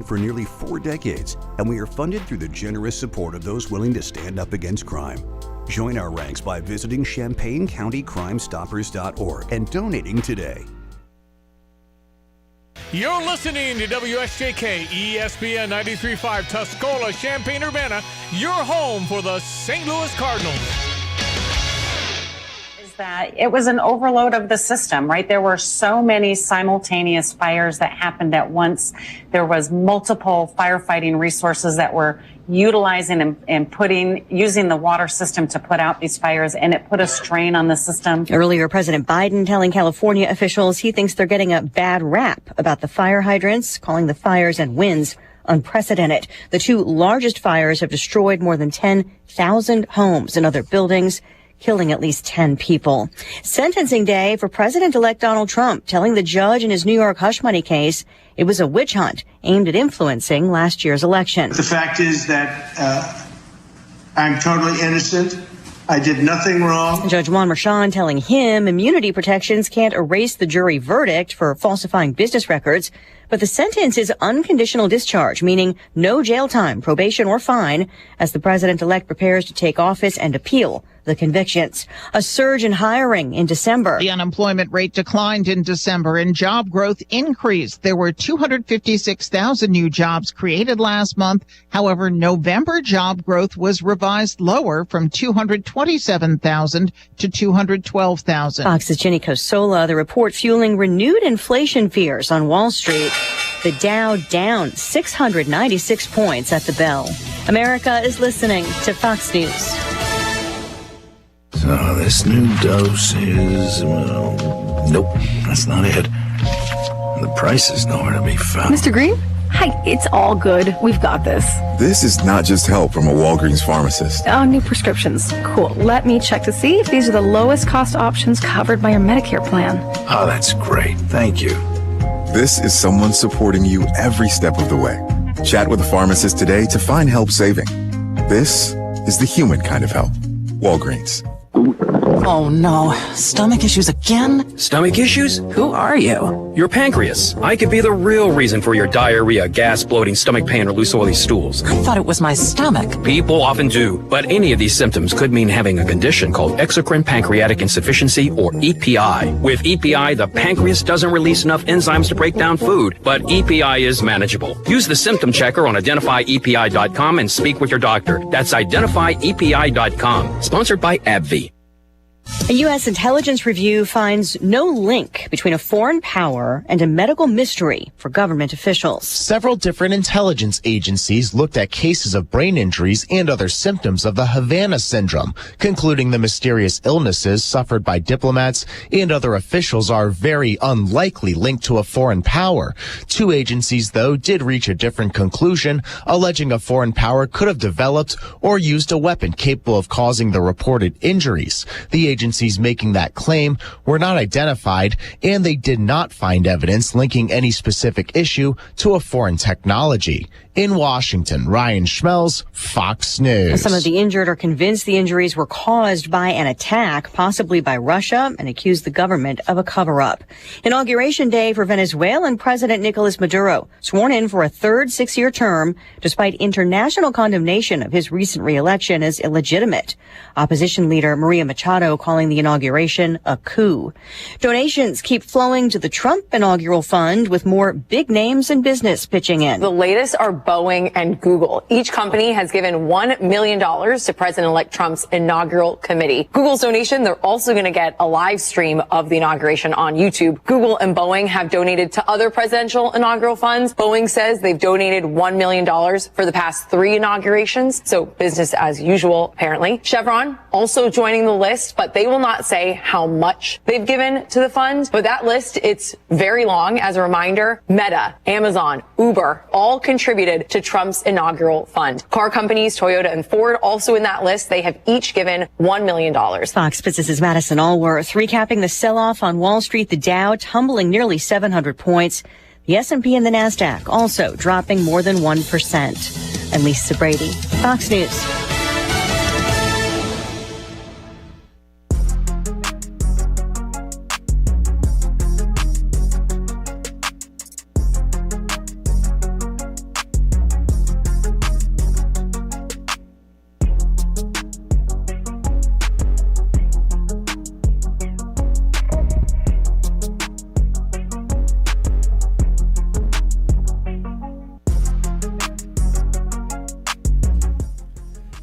for nearly 4 decades, and we are funded through the generous support of those willing to stand up against crime. Join our ranks by visiting ChampaignCountyCrimeStoppers.org and donating today. You're listening to WSJK ESPN 93.5 Tuscola, Champaign-Urbana, your home for the St. Louis Cardinals. That it was an overload of the system, right? There were so many simultaneous fires that happened at once. There was multiple firefighting resources that were utilizing and using the water system to put out these fires, and it put a strain on the system. Earlier, President Biden telling California officials he thinks they're getting a bad rap about the fire hydrants, calling the fires and winds unprecedented. The two largest fires have destroyed more than 10,000 homes and other buildings, killing at least 10 people. Sentencing day for President-elect Donald Trump, telling the judge in his New York hush money case it was a witch hunt aimed at influencing last year's election. The fact is that I'm totally innocent. I did nothing wrong. Judge Juan Merchan telling him immunity protections can't erase the jury verdict for falsifying business records, but the sentence is unconditional discharge, meaning no jail time, probation, or fine, as the president-elect prepares to take office and appeal the convictions. A surge in hiring in December. The unemployment rate declined in December and job growth increased. There were 256,000 new jobs created last month. However, November job growth was revised lower from 227,000 to 212,000. Fox's Jenny Cosola, the report fueling renewed inflation fears on Wall Street. The Dow down 696 points at the bell. America is listening to Fox News. So this new dose is, well, nope, that's not it. The price is nowhere to be found. Mr. Green? Hi, it's all good. We've got this. This is not just help from a Walgreens pharmacist. Oh, new prescriptions. Cool. Let me check to see if these are the lowest cost options covered by your Medicare plan. Oh, that's great. Thank you. This is someone supporting you every step of the way. Chat with a pharmacist today to find help saving. This is the human kind of help. Walgreens. Oh no, stomach issues again? Stomach issues? Who are you? Your pancreas. I could be the real reason for your diarrhea, gas, bloating, stomach pain, or loose oily stools. I thought it was my stomach. People often do, but any of these symptoms could mean having a condition called exocrine pancreatic insufficiency, or EPI. With EPI, the pancreas doesn't release enough enzymes to break down food, but EPI is manageable. Use the symptom checker on identifyepi.com and speak with your doctor. That's identifyepi.com. Sponsored by AbbVie. A U.S. intelligence review finds no link between a foreign power and a medical mystery for government officials. Several different intelligence agencies looked at cases of brain injuries and other symptoms of the Havana syndrome, concluding the mysterious illnesses suffered by diplomats and other officials are very unlikely linked to a foreign power. Two agencies, though, did reach a different conclusion, alleging a foreign power could have developed or used a weapon capable of causing the reported injuries. The agencies making that claim were not identified, and they did not find evidence linking any specific issue to a foreign technology. In Washington, Ryan Schmelz, Fox News. Some of the injured are convinced the injuries were caused by an attack, possibly by Russia, and accuse the government of a cover-up. Inauguration day for Venezuelan President Nicolas Maduro, sworn in for a third 6-year term, despite international condemnation of his recent re-election as illegitimate. Opposition leader Maria Machado calling the inauguration a coup. Donations keep flowing to the Trump inaugural fund, with more big names in business pitching in. The latest are Boeing and Google. Each company has given $1 million to President-elect Trump's inaugural committee. Google's donation, they're also going to get a live stream of the inauguration on YouTube. Google and Boeing have donated to other presidential inaugural funds. Boeing says they've donated $1 million for the past 3 inaugurations. So business as usual, apparently. Chevron also joining the list, but they will not say how much they've given to the fund. But that list, it's very long. As a reminder, Meta, Amazon, Uber, all contributed to Trump's inaugural fund. Car companies, Toyota and Ford, also in that list. They have each given $1 million. Fox Business's Madison Allworth recapping the sell-off on Wall Street, the Dow tumbling nearly 700 points. The S&P and the NASDAQ also dropping more than 1%. I'm Lisa Brady, Fox News.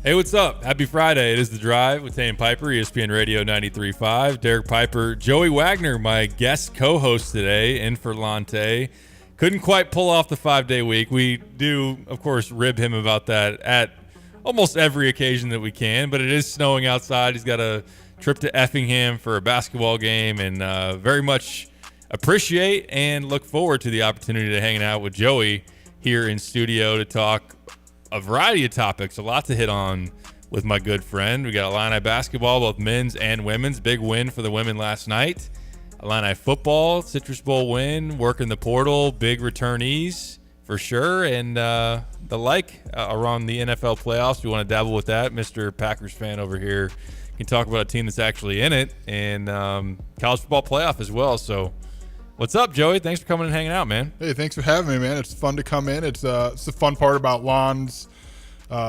Hey, what's up? Happy Friday. It is The Drive with Tay and Piper, ESPN Radio 93.5. Derek Piper, Joey Wagner, my guest co-host today, in for Lante. Couldn't quite pull off the 5-day week. We do, of course, rib him about that at almost every occasion that we can, but it is snowing outside. He's got a trip to Effingham for a basketball game, and very much appreciate and look forward to the opportunity to hanging out with Joey here in studio to talk a variety of topics, a lot to hit on with my good friend. We got Illini basketball, both men's and women's. Big win for the women last night. Illini football, Citrus Bowl win, working the portal, big returnees for sure, and the like around the NFL playoffs. We want to dabble with that. Mr. Packers fan over here can talk about a team that's actually in it, and college football playoff as well. So what's up, Joey? Thanks for coming and hanging out, man. Hey, thanks for having me, man. It's fun to come in. It's the fun part about Lon's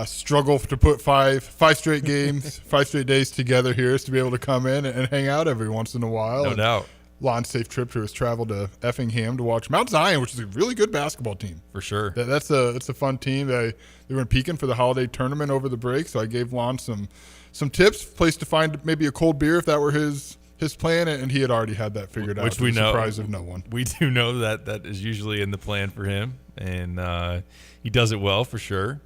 struggle to put five straight games, 5 straight days together here is to be able to come in and hang out every once in a while. No doubt. Lon's safe trip to his travel to Effingham to watch Mount Zion, which is a really good basketball team. For sure. It's a fun team. They were in Pekin for the holiday tournament over the break, so I gave Lon some tips, place to find maybe a cold beer if that were his plan, and he had already had that figured out. Which we know. Surprise of no one. We do know that is usually in the plan for him, and he does it well for sure.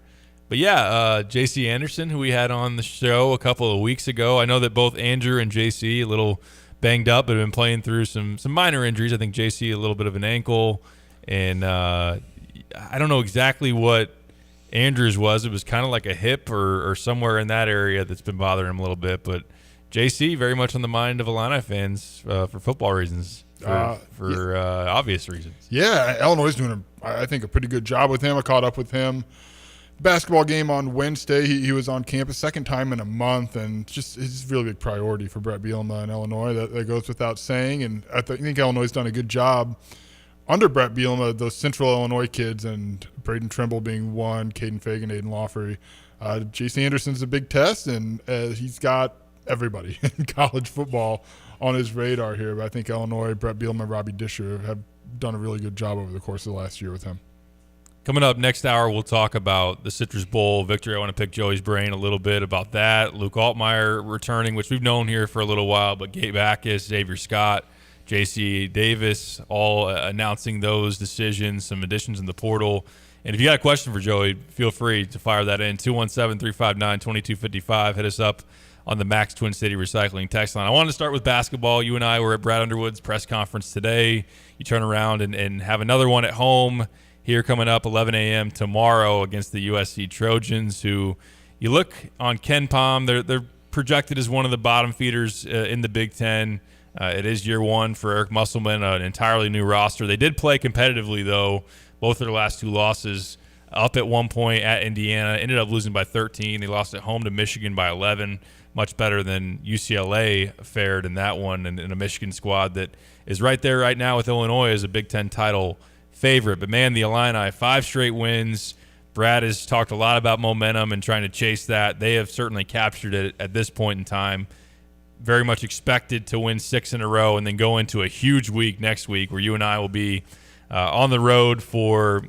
But yeah, JC Anderson, who we had on the show a couple of weeks ago. I know that both Andrew and JC a little banged up, but have been playing through some minor injuries. I think JC a little bit of an ankle, and I don't know exactly what Andrew's was. It was kind of like a hip or somewhere in that area that's been bothering him a little bit. But JC very much on the mind of Illini fans for football reasons, for obvious reasons. Yeah, Illinois is doing, I think, a pretty good job with him. I caught up with him. Basketball game on Wednesday. He was on campus, second time in a month, and just it's a really big priority for Brett Bielema in Illinois. That goes without saying, and I think Illinois has done a good job under Brett Bielema. Those Central Illinois kids, and Braden Trimble being one, Caden Fagan, Aiden Lawfrey. J.C. Anderson's a big test, and he's got everybody in college football on his radar here. But I think Illinois, Brett Bielema, Robbie Disher have done a really good job over the course of the last year with him. Coming up next hour, we'll talk about the Citrus Bowl victory. I want to pick Joey's brain a little bit about that. Luke Altmaier returning, which we've known here for a little while, but Gabe Backus, Xavier Scott, J.C. Davis, all announcing those decisions, some additions in the portal. And if you got a question for Joey, feel free to fire that in. 217-359-2255. Hit us up on the Max Twin City Recycling text line. I wanted to start with basketball. You and I were at Brad Underwood's press conference today. You turn around and have another one at home here coming up 11 a.m. tomorrow against the USC Trojans, who you look on KenPom, they're projected as one of the bottom feeders in the Big Ten. It is year one for Eric Musselman, an entirely new roster. They did play competitively, though. Both of their last 2 losses up at one point at Indiana, ended up losing by 13. They lost at home to Michigan by 11, much better than UCLA fared in that one, and in a Michigan squad that is right there right now with Illinois as a Big Ten title favorite. But man, the Illini, 5 straight wins. Brad has talked a lot about momentum and trying to chase that. They have certainly captured it at this point in time. Very much expected to win 6 in a row and then go into a huge week next week where you and I will be on the road for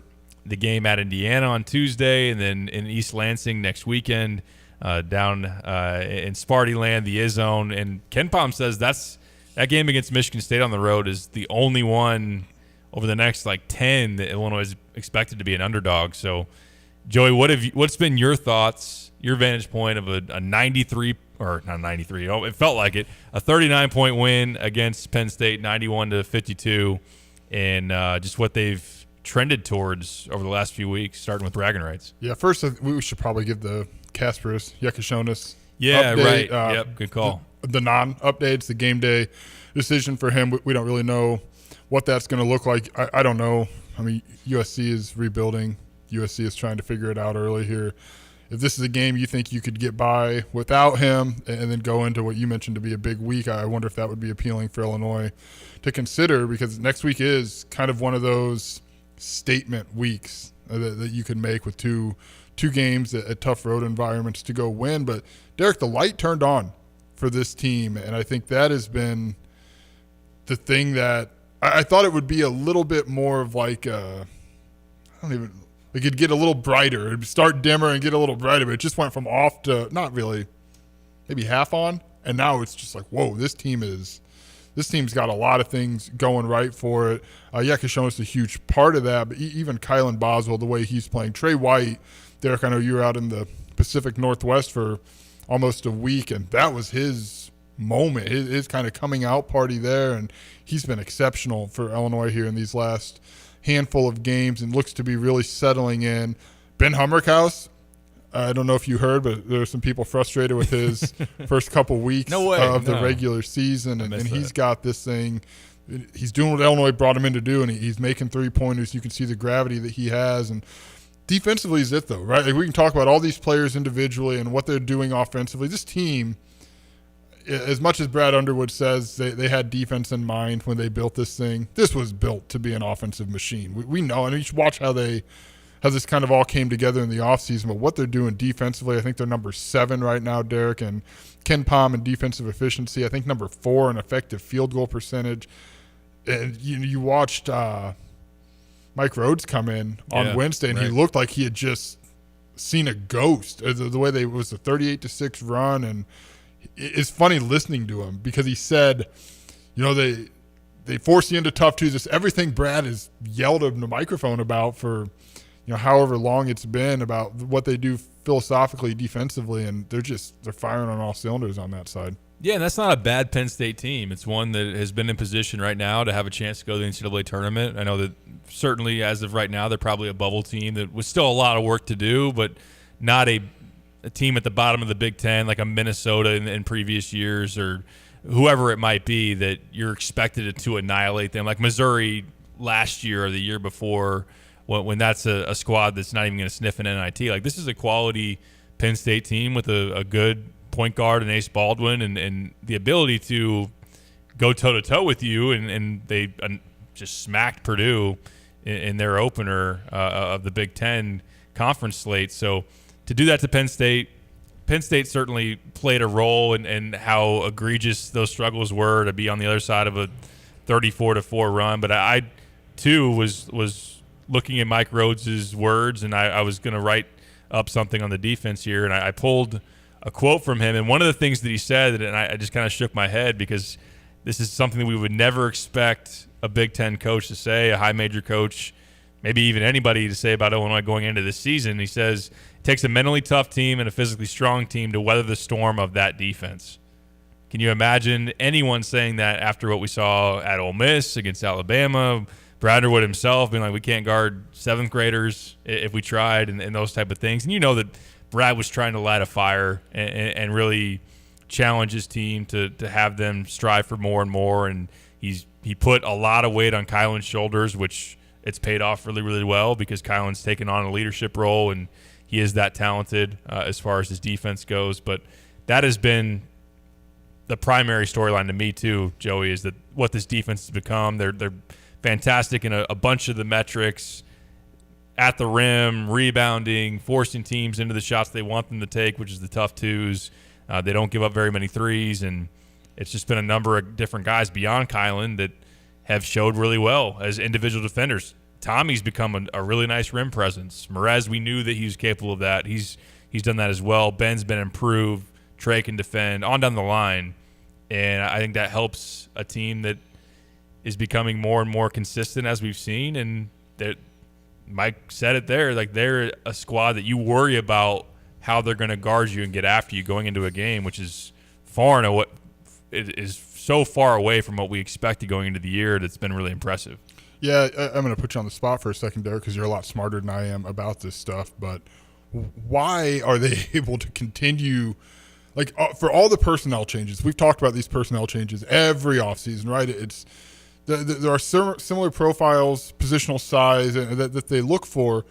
the game at Indiana on Tuesday, and then in East Lansing next weekend, down in Sparty Land, the Izzone. And KenPom says that game against Michigan State on the road is the only one over the next 10 that Illinois is expected to be an underdog. So, Joey, what's been your thoughts, your vantage point of a 93 or not 93? Oh, it felt like it. A 39-point win against Penn State, 91-52, and just what they've trended towards over the last few weeks, starting with bragging rights. Yeah, first we should probably give the Kasparis Yekashonis update. Right. Yep, good call. The non-updates, the game day decision for him. We don't really know what that's going to look like. I don't know. I mean, USC is rebuilding. USC is trying to figure it out early here. If this is a game you think you could get by without him and then go into what you mentioned to be a big week, I wonder if that would be appealing for Illinois to consider, because next week is kind of one of those statement weeks that you can make with two games at tough road environments to go win. But, Derek, the light turned on for this team, and I think that has been the thing that I thought it would be a little bit more of like Like it'd get a little brighter. It'd start dimmer and get a little brighter, but it just went from off to not really, maybe half on. And now it's just like, whoa, this team's got a lot of things going right for it. Yakashona's a huge part of that, but even Kylan Boswell, the way he's playing. Trey White, Derek, I know you were out in the Pacific Northwest for almost a week, and that was his moment, his kind of coming out party there, and he's been exceptional for Illinois here in these last handful of games and looks to be really settling in. Ben Hummerkaus, I don't know if you heard, but there are some people frustrated with his first couple weeks of the regular season, and he's got this thing. He's doing what Illinois brought him in to do, and he's making three-pointers. You can see the gravity that he has, and defensively is it, though, right? Like we can talk about all these players individually and what they're doing offensively. This team, as much as Brad Underwood says they had defense in mind when they built this thing, this was built to be an offensive machine. We know, and you should watch how this kind of all came together in the offseason, but what they're doing defensively, I think they're number 7 right now, Derek, and Ken Pom in defensive efficiency. I think number 4 in effective field goal percentage. And you watched Mike Rhodes come in on Wednesday, and he looked like he had just seen a ghost. The way it was a 38-6 run, and it's funny listening to him because he said, they force you into tough twos. It's everything Brad has yelled in the microphone about for however long it's been, about what they do philosophically, defensively, and they're firing on all cylinders on that side. Yeah, and that's not a bad Penn State team. It's one that has been in position right now to have a chance to go to the NCAA tournament. I know that certainly as of right now, they're probably a bubble team that was still a lot of work to do, but not a team at the bottom of the Big Ten like a Minnesota in previous years or whoever it might be that you're expected to annihilate them. Like Missouri last year or the year before, when that's a squad that's not even going to sniff an NIT. Like this is a quality Penn State team with a good point guard and Ace Baldwin and the ability to go toe-to-toe with you, and they just smacked Purdue in their opener of the Big Ten conference slate. So to do that to Penn State certainly played a role in how egregious those struggles were to be on the other side of a 34-4 run. But I too was looking at Mike Rhodes' words, and I was going to write up something on the defense here, and I pulled a quote from him. And one of the things that he said, and I just kind of shook my head because this is something that we would never expect a Big Ten coach to say, a high major coach, maybe even anybody to say about Illinois going into this season. He says, it takes a mentally tough team and a physically strong team to weather the storm of that defense. Can you imagine anyone saying that after what we saw at Ole Miss against Alabama? Brad Underwood himself being like, we can't guard 7th graders if we tried, and those type of things. And you know that Brad was trying to light a fire and really challenge his team to have them strive for more and more. And he put a lot of weight on Kylan's shoulders, which it's paid off really, really well because Kylan's taken on a leadership role, and he is that talented as far as his defense goes. But that has been the primary storyline to me too, Joey, is that what this defense has become. They're fantastic in a bunch of the metrics, at the rim, rebounding, forcing teams into the shots they want them to take, which is the tough twos. They don't give up very many threes, and it's just been a number of different guys beyond Kylan that have showed really well as individual defenders. Tommy's become a really nice rim presence. Merez, we knew that he was capable of that. He's done that as well. Ben's been improved. Trey can defend on down the line, and I think that helps a team that is becoming more and more consistent as we've seen. And that Mike said it there, like they're a squad that you worry about how they're going to guard you and get after you going into a game, which is it is so far away from what we expected going into the year. That's been really impressive. Yeah, I'm going to put you on the spot for a second, Derek, because you're a lot smarter than I am about this stuff. But why are they able to continue, like for all the personnel changes? We've talked about these personnel changes every offseason, right? There are similar profiles, positional size that they look for,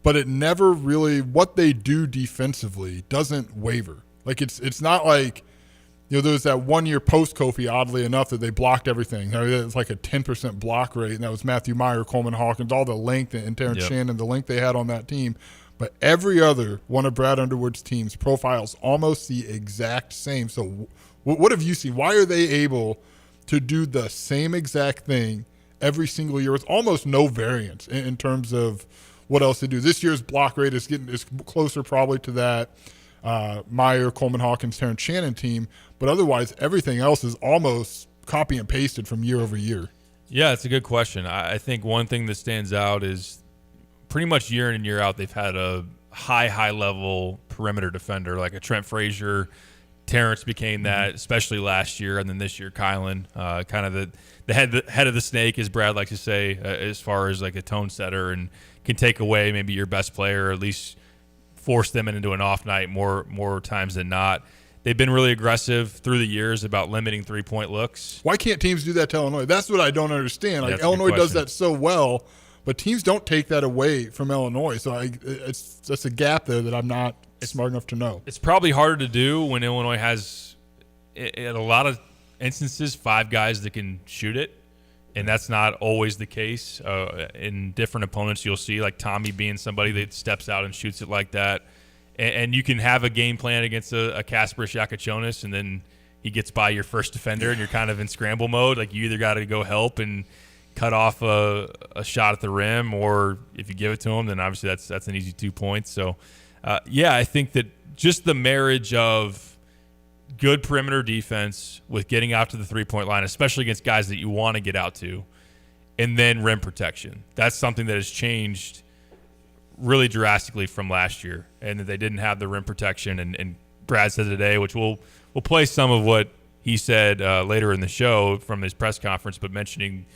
but it never really, what they do defensively doesn't waver. Like it's not like, there was that 1 year post Kofi, oddly enough, that they blocked everything. I mean, it's like a 10% block rate, and that was Matthew Meyer, Coleman Hawkins, all the length, and Terrence Shannon, the length they had on that team. But every other one of Brad Underwood's teams profiles almost the exact same. So what have you seen? Why are they able to do the same exact thing every single year with almost no variance in terms of what else they do. This year's block rate is closer probably to that Meyer, Coleman Hawkins, Terrence Shannon team, but otherwise everything else is almost copy and pasted from year over year. Yeah, it's a good question. I think one thing that stands out is pretty much year in and year out they've had a high level perimeter defender like a Trent Frazier. Terrence became that, especially last year, and then this year Kylan, kind of the head of the snake, as Brad likes to say, as far as like a tone setter, and can take away maybe your best player, or at least force them into an off night more times than not. They've been really aggressive through the years about limiting 3-point looks. Why can't teams do that to Illinois? That's what I don't understand. Like, Illinois does that so well, but teams don't take that away from Illinois. So that's a gap there that I'm not smart enough to know. It's probably harder to do when Illinois has, in a lot of instances, 5 guys that can shoot it, and that's not always the case. In different opponents, you'll see like Tommy being somebody that steps out and shoots it like that. And you can have a game plan against a Kasper Shakachonis, and then he gets by your first defender, and you're kind of in scramble mode. Like, you either got to go help and cut off a shot at the rim, or if you give it to him, then obviously that's an easy 2 points. So, I think that just the marriage of good perimeter defense with getting out to the 3-point line, especially against guys that you want to get out to, and then rim protection. That's something that has changed really drastically from last year, and that they didn't have the rim protection. And Brad said today, which we'll play some of what he said later in the show from his press conference, but mentioning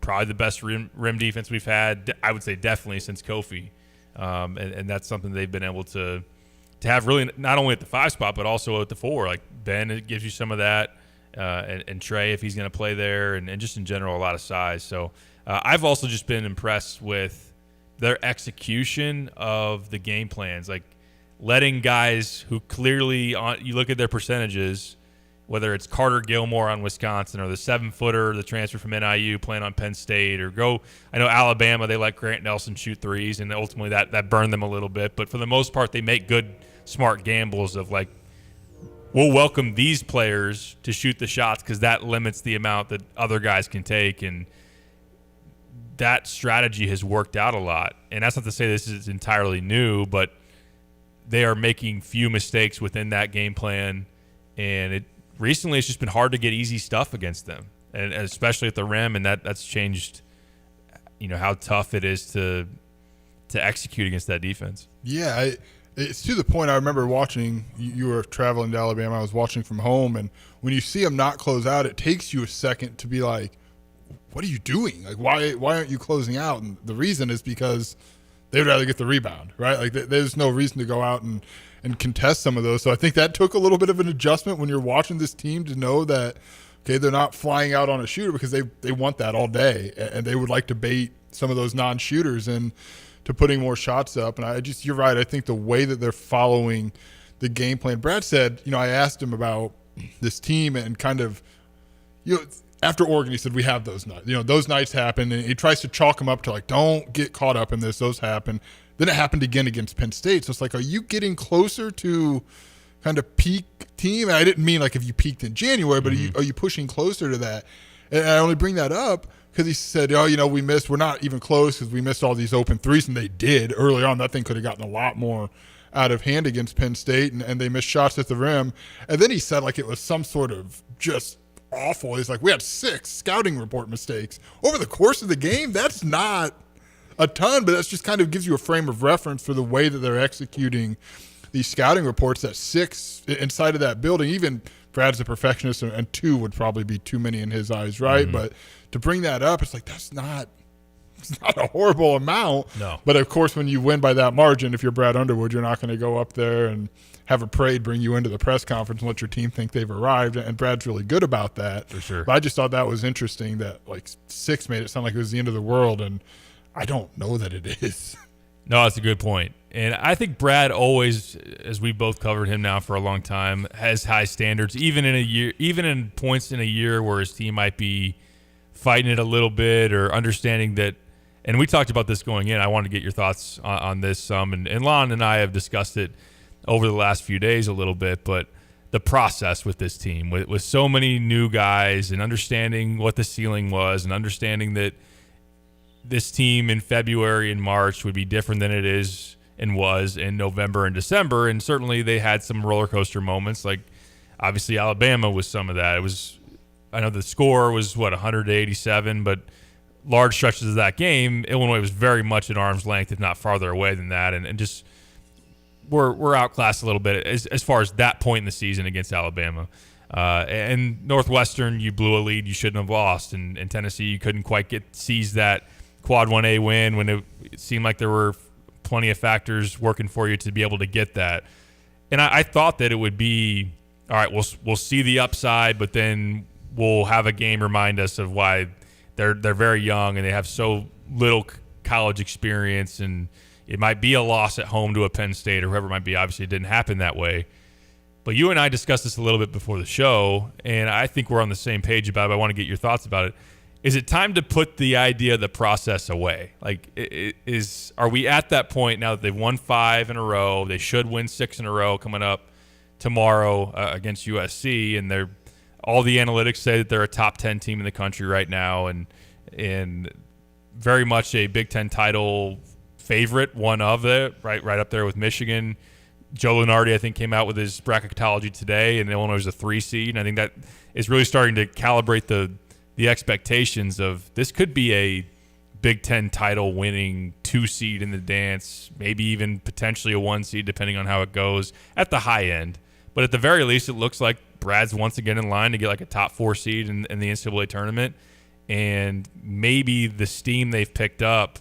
probably the best rim defense we've had, I would say definitely since Kofi. And that's something they've been able to have really not only at the 5 spot, but also at the 4. Like Ben, it gives you some of that, and Trey, if he's going to play there, and just in general, a lot of size. So I've also just been impressed with their execution of the game plans, like letting guys who clearly, you look at their percentages, whether it's Carter Gilmore on Wisconsin, or the 7-footer, the transfer from NIU playing on Penn State, or I know Alabama, they let Grant Nelson shoot threes, and ultimately that burned them a little bit. But for the most part, they make good, smart gambles of like, we'll welcome these players to shoot the shots because that limits the amount that other guys can take. And that strategy has worked out a lot. And that's not to say this is entirely new, but they are making few mistakes within that game plan. And recently it's just been hard to get easy stuff against them, and especially at the rim. And that's changed, how tough it is to execute against that defense. Yeah, it's to the point I remember watching. You were traveling to Alabama. I was watching from home, and when you see them not close out, it takes you a second to be like, what are you doing? Like, why aren't you closing out? And the reason is because they would rather get the rebound, right? Like, there's no reason to go out and contest some of those. So I think that took a little bit of an adjustment when you're watching this team to know that, okay, they're not flying out on a shooter because they want that all day, and they would like to bait some of those non-shooters into putting more shots up. And you're right. I think the way that they're following the game plan, Brad said, I asked him about this team and kind of, after Oregon, he said, we have those nights. Those nights happen, and he tries to chalk them up to like, don't get caught up in this. Those happen. Then it happened again against Penn State. So it's like, are you getting closer to kind of peak team? And I didn't mean like if you peaked in January, but are you pushing closer to that? And I only bring that up because he said, we're not even close because we missed all these open threes, and they did early on. That thing could have gotten a lot more out of hand against Penn State, and they missed shots at the rim. And then he said like it was some sort of just awful. He's like, we had 6 scouting report mistakes over the course of the game. That's not a ton, but that's just kind of gives you a frame of reference for the way that they're executing these scouting reports. That 6 inside of that building, even Brad's a perfectionist, and 2 would probably be too many in his eyes, right? But to bring that up, it's like, it's not a horrible amount. No. But of course, when you win by that margin, if you're Brad Underwood, you're not going to go up there and have a parade bring you into the press conference and let your team think they've arrived. And Brad's really good about that. For sure. But I just thought that was interesting that like 6 made it sound like it was the end of the world, and I don't know that it is. No, that's a good point. And I think Brad always, as we both covered him now for a long time, has high standards, even in points in a year where his team might be fighting it a little bit, or understanding that. And we talked about this going in. I wanted to get your thoughts on this some. And Lon and I have discussed it over the last few days a little bit, but the process with this team, with so many new guys, and understanding what the ceiling was, and understanding that this team in February and March would be different than it is and was in November and December. And certainly they had some roller coaster moments. Like obviously Alabama was some of that. I know the score was 100-87, but large stretches of that game, Illinois was very much at arm's length, if not farther away than that. And just we're outclassed a little bit as far as that point in the season against Alabama. And Northwestern, you blew a lead you shouldn't have lost. And Tennessee, you couldn't quite seize that Quad 1A win when it seemed like there were plenty of factors working for you to be able to get that. And I thought that it would be, all right, we'll see the upside, but then we'll have a game remind us of why they're very young and they have so little college experience, and it might be a loss at home to a Penn State or whoever it might be. Obviously, it didn't happen that way. But you and I discussed this a little bit before the show, and I think we're on the same page about it. I want to get your thoughts about it. Is it time to put the idea of the process away? Like, are we at that point now that they've won 5 in a row? They should win 6 in a row coming up tomorrow against USC, and all the analytics say that they're a top 10 team in the country right now, and very much a Big Ten title favorite, one of it, right up there with Michigan. Joe Lunardi, I think, came out with his bracketology today, and Illinois is a 3 seed. And I think that is really starting to calibrate the expectations of this could be a Big Ten title winning 2 seed in the dance, maybe even potentially a 1 seed depending on how it goes at the high end. But at the very least, it looks like Brad's once again in line to get like a top 4 seed in the NCAA tournament. And maybe the steam they've picked up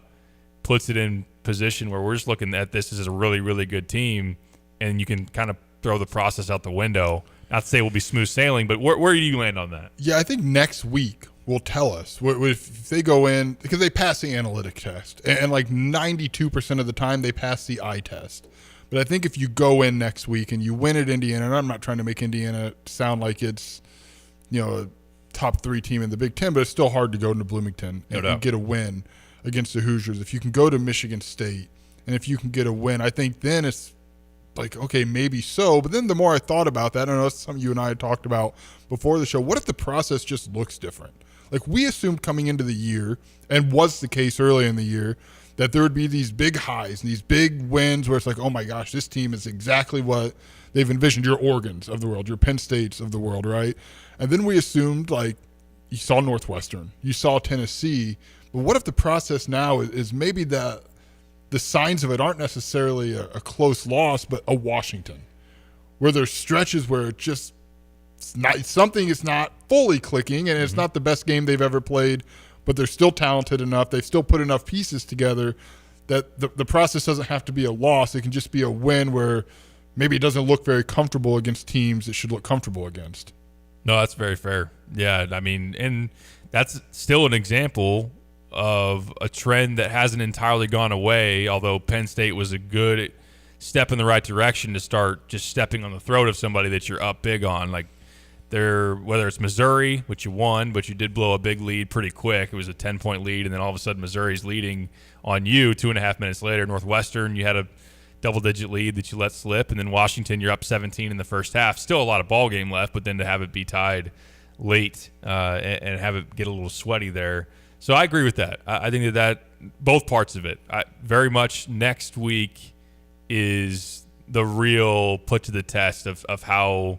puts it in position where we're just looking at this as a really, really good team, and you can kind of throw the process out the window. Not to say we'll be smooth sailing, but where do you land on that? Yeah, I think next week will tell us if they go in, because they pass the analytic test, and like 92% of the time they pass the eye test. But I think if you go in next week and you win at Indiana, and I'm not trying to make Indiana sound like it's, a top 3 team in the Big Ten, but it's still hard to go into Bloomington and get a win against the Hoosiers. If you can go to Michigan State and if you can get a win, I think then it's like, okay, maybe so. But then the more I thought about that, I know it's something you and I had talked about before the show, what if the process just looks different? Like we assumed coming into the year, and was the case early in the year, that there would be these big highs and these big wins where it's like, oh my gosh, this team is exactly what they've envisioned, your Oregons of the world, your Penn States of the world, right? And then we assumed, like, you saw Northwestern, you saw Tennessee, but what if the process now is maybe the signs of it aren't necessarily a close loss, but a Washington, where there's stretches where something is not fully clicking, and it's not the best game they've ever played, but they're still talented enough, they've still put enough pieces together that the process doesn't have to be a loss. It can just be a win where maybe it doesn't look very comfortable against teams it should look comfortable against. No, that's very fair. Yeah, I mean, and that's still an example of a trend that hasn't entirely gone away, although Penn State was a good step in the right direction to start just stepping on the throat of somebody that you're up big on. Like whether it's Missouri, which you won, but you did blow a big lead pretty quick. It was a 10-point lead, and then all of a sudden Missouri's leading on you 2.5 minutes later. Northwestern, you had a double-digit lead that you let slip, and then Washington, you're up 17 in the first half. Still a lot of ball game left, but then to have it be tied late and have it get a little sweaty there. So I agree with that. I think that both parts of it, very much next week is the real put to the test of how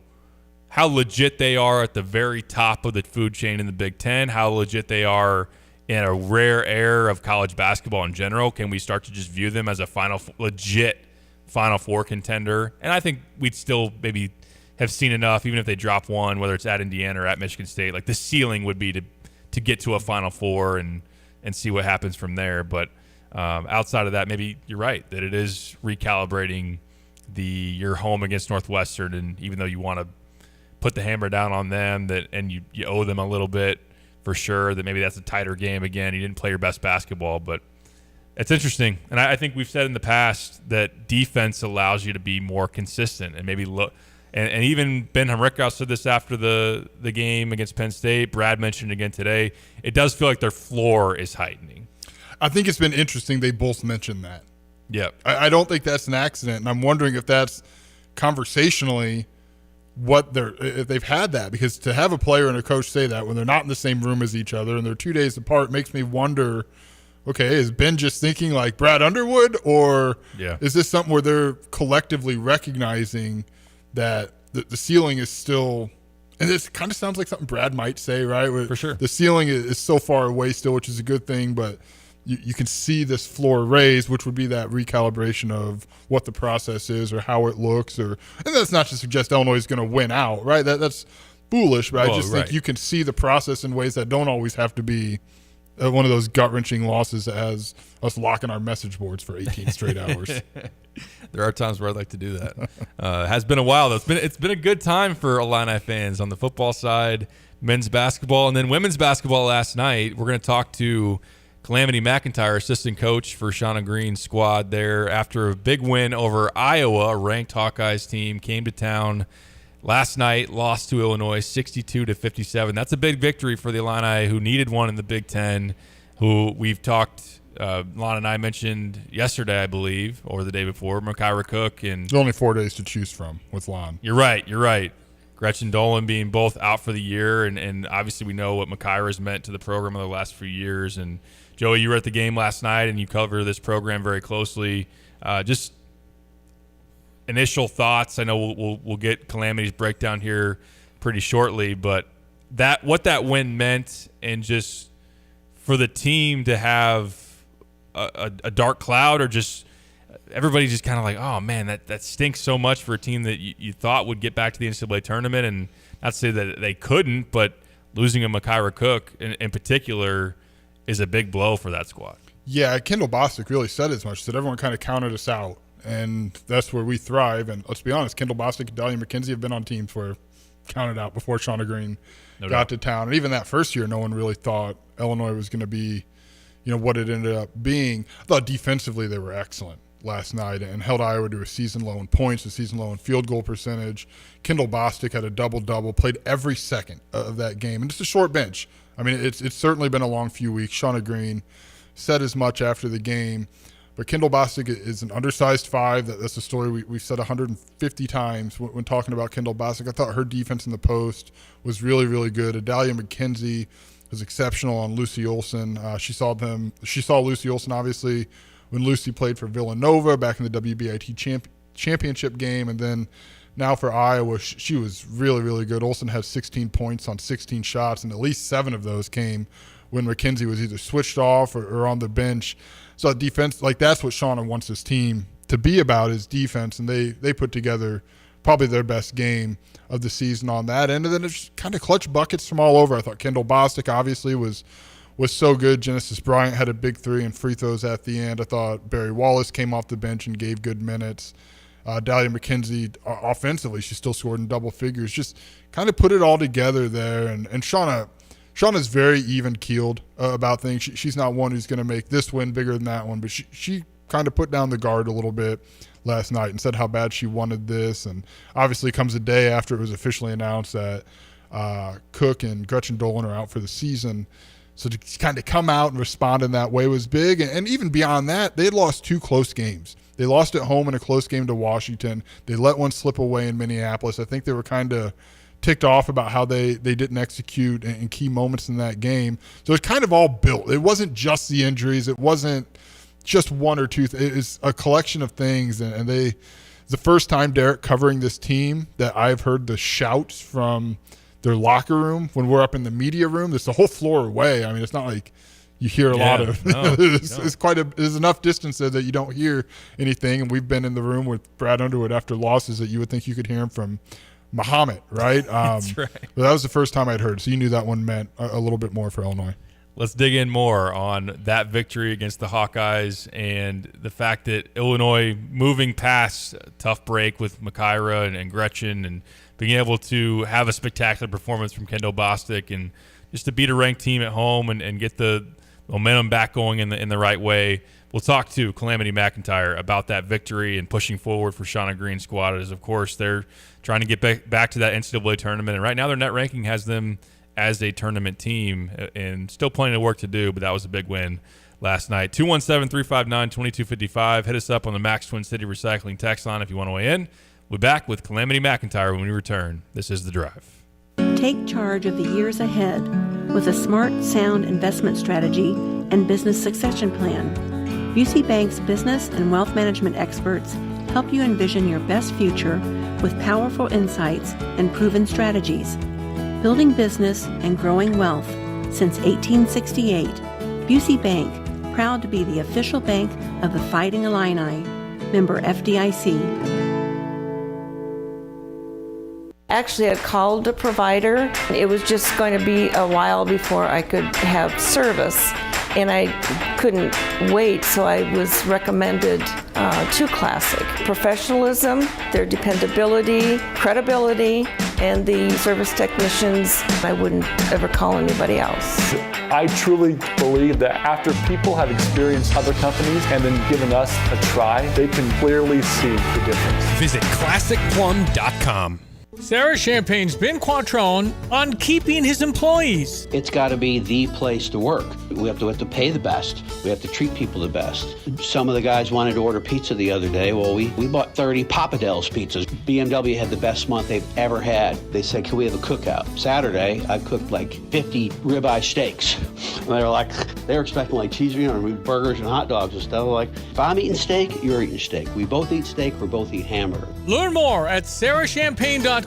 legit they are at the very top of the food chain in the Big Ten, how legit they are in a rare air of college basketball in general. Can we start to just view them as a legit Final Four contender? And I think we'd still maybe have seen enough, even if they drop one, whether it's at Indiana or at Michigan State. Like the ceiling would be to get to a Final Four and see what happens from there. But outside of that, maybe you're right that it is recalibrating your home against Northwestern, and even though you want to put the hammer down on them, and you owe them a little bit for sure, that maybe that's a tighter game again. You didn't play your best basketball, but it's interesting. And I think we've said in the past that defense allows you to be more consistent and maybe look. And even Ben Hamrickhouse said this after the game against Penn State. Brad mentioned it again today. It does feel like their floor is heightening. I think it's been interesting they both mentioned that. Yep. I don't think that's an accident, and I'm wondering if that's conversationally if they've had that, because to have a player and a coach say that when they're not in the same room as each other and they're 2 days apart makes me wonder okay, is Ben just thinking like Brad Underwood, or Yeah. is this something where they're collectively recognizing that the ceiling is still, and this kind of sounds like something Brad might say, right? Where For sure. the ceiling is so far away still, which is a good thing, but you can see this floor raised, which would be that recalibration of what the process is or how it looks, and that's not to suggest Illinois is going to win out, right? That's foolish, but I just think you can see the process in ways that don't always have to be one of those gut-wrenching losses that has us locking our message boards for 18 straight hours. There are times where I'd like to do that. It has been a while, though. It's been a good time for Illini fans on the football side, men's basketball, and then women's basketball last night. We're going to talk to Calamity McIntyre, assistant coach for Shauna Green's squad there after a big win over Iowa. A ranked Hawkeyes team came to town last night, lost to Illinois 62-57. That's a big victory for the Illini, who needed one in the Big Ten, who we've talked, Lon and I mentioned yesterday, I believe, or the day before, Makira Cook. And There's only 4 days to choose from with Lon. You're right. Gretchen Dolan being both out for the year, and obviously we know what Makira has meant to the program in the last few years. And Joey, you were at the game last night, and you cover this program very closely. Just initial thoughts. I know we'll get Calamity's breakdown here pretty shortly, but what that win meant, and just for the team to have a dark cloud, or just everybody just kind of like, oh man, that stinks so much for a team that you thought would get back to the NCAA tournament, and not to say that they couldn't, but losing a Makira Cook in particular is a big blow for that squad. Yeah, Kendall Bostic really said as much, that everyone kind of counted us out, and that's where we thrive. And let's be honest, Kendall Bostic and Dahlia McKenzie have been on teams where counted out before Shauna Green got to town. And even that first year, no one really thought Illinois was going to be, what it ended up being. I thought defensively they were excellent last night and held Iowa to a season low in points, a season low in field goal percentage. Kendall Bostic had a double-double, played every second of that game, and just a short bench. I mean, it's certainly been a long few weeks. Shauna Green said as much after the game. But Kendall Bostic is an undersized 5. That's a story we've said 150 times when talking about Kendall Bostic. I thought her defense in the post was really, really good. Adalia McKenzie was exceptional on Lucy Olson. She saw Lucy Olson, obviously, when Lucy played for Villanova back in the WBIT championship game. And then now for Iowa, she was really, really good. Olson had 16 points on 16 shots, and at least 7 of those came when McKenzie was either switched off or on the bench. So defense, that's what Shauna wants his team to be about, is defense, and they put together probably their best game of the season on that end. And then it's kind of clutch buckets from all over. I thought Kendall Bostic obviously was so good. Genesis Bryant had a big 3 and free throws at the end. I thought Barry Wallace came off the bench and gave good minutes. Dahlia McKenzie, offensively, she still scored in double figures. Just kind of put it all together there. And Shauna's very even-keeled about things. She's not one who's going to make this win bigger than that one, but she kind of put down the guard a little bit last night and said how bad she wanted this. And obviously comes a day after it was officially announced that Cook and Gretchen Dolan are out for the season. So to kind of come out and respond in that way was big. And even beyond that, they had lost 2 close games. They lost at home in a close game to Washington. They let one slip away in Minneapolis. I think they were kind of ticked off about how they didn't execute in key moments in that game. So it's kind of all built. It wasn't just the injuries. It wasn't just 1 or 2. It was a collection of things. And it's the first time, Derek, covering this team that I've heard the shouts from their locker room when we're up in the media room. There's the whole floor away. I mean, it's not like you hear a lot of there's enough distance there that you don't hear anything. And we've been in the room with Brad Underwood after losses that you would think you could hear him from Muhammad, right? That's right. But that was the first time I'd heard, so you knew that one meant a little bit more for Illinois. Let's dig in more on that victory against the Hawkeyes and the fact that Illinois moving past a tough break with Makira and Gretchen, and being able to have a spectacular performance from Kendall Bostic, and just to beat a ranked team at home and get the momentum back going in the right way. We'll talk to Calamity McIntyre about that victory and pushing forward for Shauna Green's squad, as of course they're trying to get back to that NCAA tournament. And right now their net ranking has them as a tournament team, and still plenty of work to do, but that was a big win last night. 217-359-2255. Hit us up on the Max Twin City Recycling text line if you want to weigh in. We'll be back with Calamity McIntyre when we return. This is The Drive. Take charge of the years ahead with a smart, sound investment strategy and business succession plan. Busey Bank's business and wealth management experts help you envision your best future with powerful insights and proven strategies. Building business and growing wealth since 1868. Busey Bank, proud to be the official bank of the Fighting Illini. Member FDIC. Actually, I called a provider. It was just going to be a while before I could have service, and I couldn't wait, so I was recommended to Classic. Professionalism, their dependability, credibility, and the service technicians. I wouldn't ever call anybody else. I truly believe that after people have experienced other companies and then given us a try, they can clearly see the difference. Visit ClassicPlum.com. Sarah Champagne's Ben Quattrone on keeping his employees. It's got to be the place to work. We have to pay the best. We have to treat people the best. Some of the guys wanted to order pizza the other day. Well, we bought 30 Papa Del's pizzas. BMW had the best month they've ever had. They said, can we have a cookout? Saturday, I cooked like 50 ribeye steaks. And they were expecting like cheeseburgers, burgers and hot dogs and stuff. Like, if I'm eating steak, you're eating steak. We both eat steak, we both eat hamburger. Learn more at sarahchampagne.com.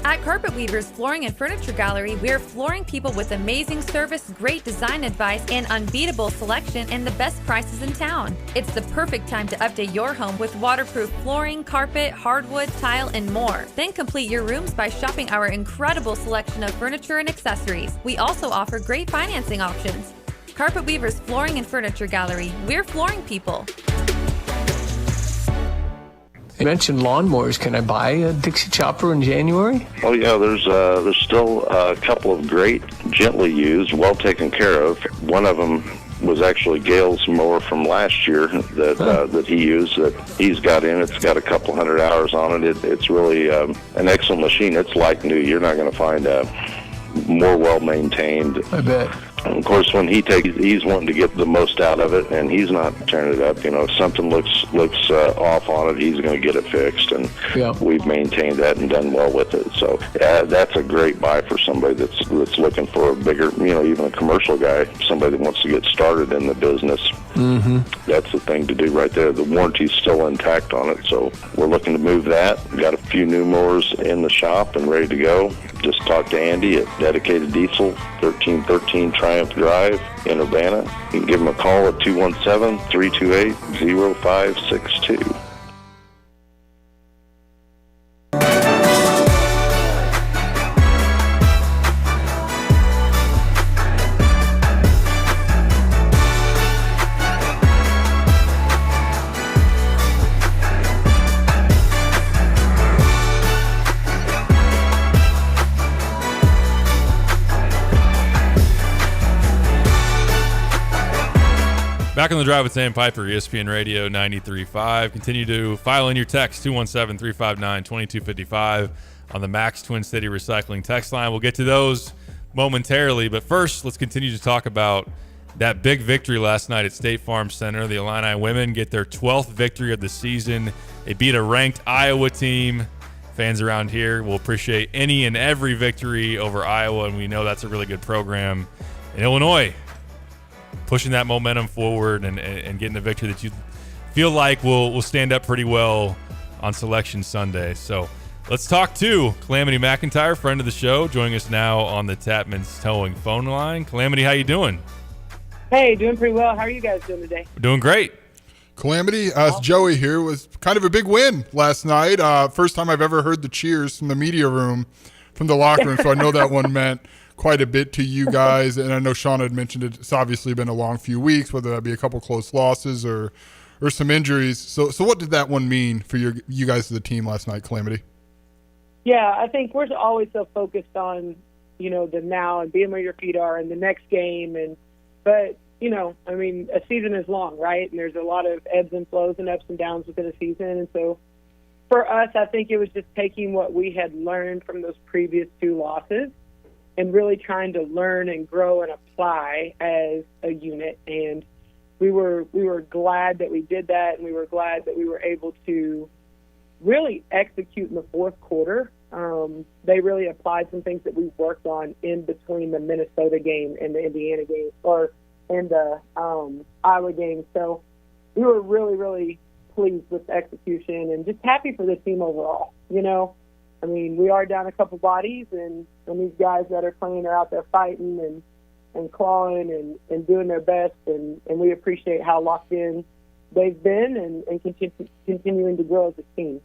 At Carpet Weavers Flooring and Furniture Gallery, we're flooring people with amazing service, great design advice, and unbeatable selection and the best prices in town. It's the perfect time to update your home with waterproof flooring, carpet, hardwood, tile, and more. Then complete your rooms by shopping our incredible selection of furniture and accessories. We also offer great financing options. Carpet Weavers Flooring and Furniture Gallery, we're flooring people. You mentioned lawnmowers. Can I buy a Dixie Chopper in January? Oh yeah, there's still a couple of great, gently used, well taken care of. One of them was actually Gail's mower from last year that he used, that he's got in. It's got a couple hundred hours on it. It's really an excellent machine. It's like new. You're not going to find a more well maintained. I bet. And of course, when he's wanting to get the most out of it, and he's not turning it up. You know, if something looks off on it, he's going to get it fixed, and we've maintained that and done well with it. So that's a great buy for somebody that's looking for a bigger, even a commercial guy, somebody that wants to get started in the business. Mm-hmm. That's the thing to do right there. The warranty's still intact on it, so we're looking to move that. We've got a few new mowers in the shop and ready to go. Just talk to Andy at Dedicated Diesel, 1313 Triumph Drive in Urbana. You can give him a call at 217-328-0562. Back on the Drive with Sam Piper, ESPN Radio 93.5. Continue to file in your text, 217-359-2255 on the Max Twin City Recycling text line. We'll get to those momentarily, but first, let's continue to talk about that big victory last night at State Farm Center. The Illini women get their 12th victory of the season. They beat a ranked Iowa team. Fans around here will appreciate any and every victory over Iowa, and we know that's a really good program. In Illinois, pushing that momentum forward and getting a victory that you feel like will stand up pretty well on Selection Sunday. So let's talk to Calamity McIntyre, friend of the show, joining us now on the Tapman's Towing phone line. Calamity, how you doing? Hey, doing pretty well. How are you guys doing today? We're doing great. Calamity, it's Joey here. Was kind of a big win last night. First time I've ever heard the cheers from the media room, from the locker room, so I know that one meant quite a bit to you guys. And I know Sean had mentioned it's obviously been a long few weeks, whether that be a couple close losses or some injuries. So what did that one mean for you guys as a team last night, Calamity? Yeah, I think we're always so focused on, the now and being where your feet are and the next game. But a season is long, right? And there's a lot of ebbs and flows and ups and downs within a season. And so for us, I think it was just taking what we had learned from those previous two losses and really trying to learn and grow and apply as a unit. And we were glad that we did that, and we were glad that we were able to really execute in the fourth quarter They really applied some things that we worked on in between the Minnesota game and the Indiana game, and the Iowa game. So we were really, really pleased with the execution and just happy for the team overall. I mean, we are down a couple bodies, and these guys that are playing are out there fighting and clawing and doing their best, and we appreciate how locked in they've been and continuing to grow as a team.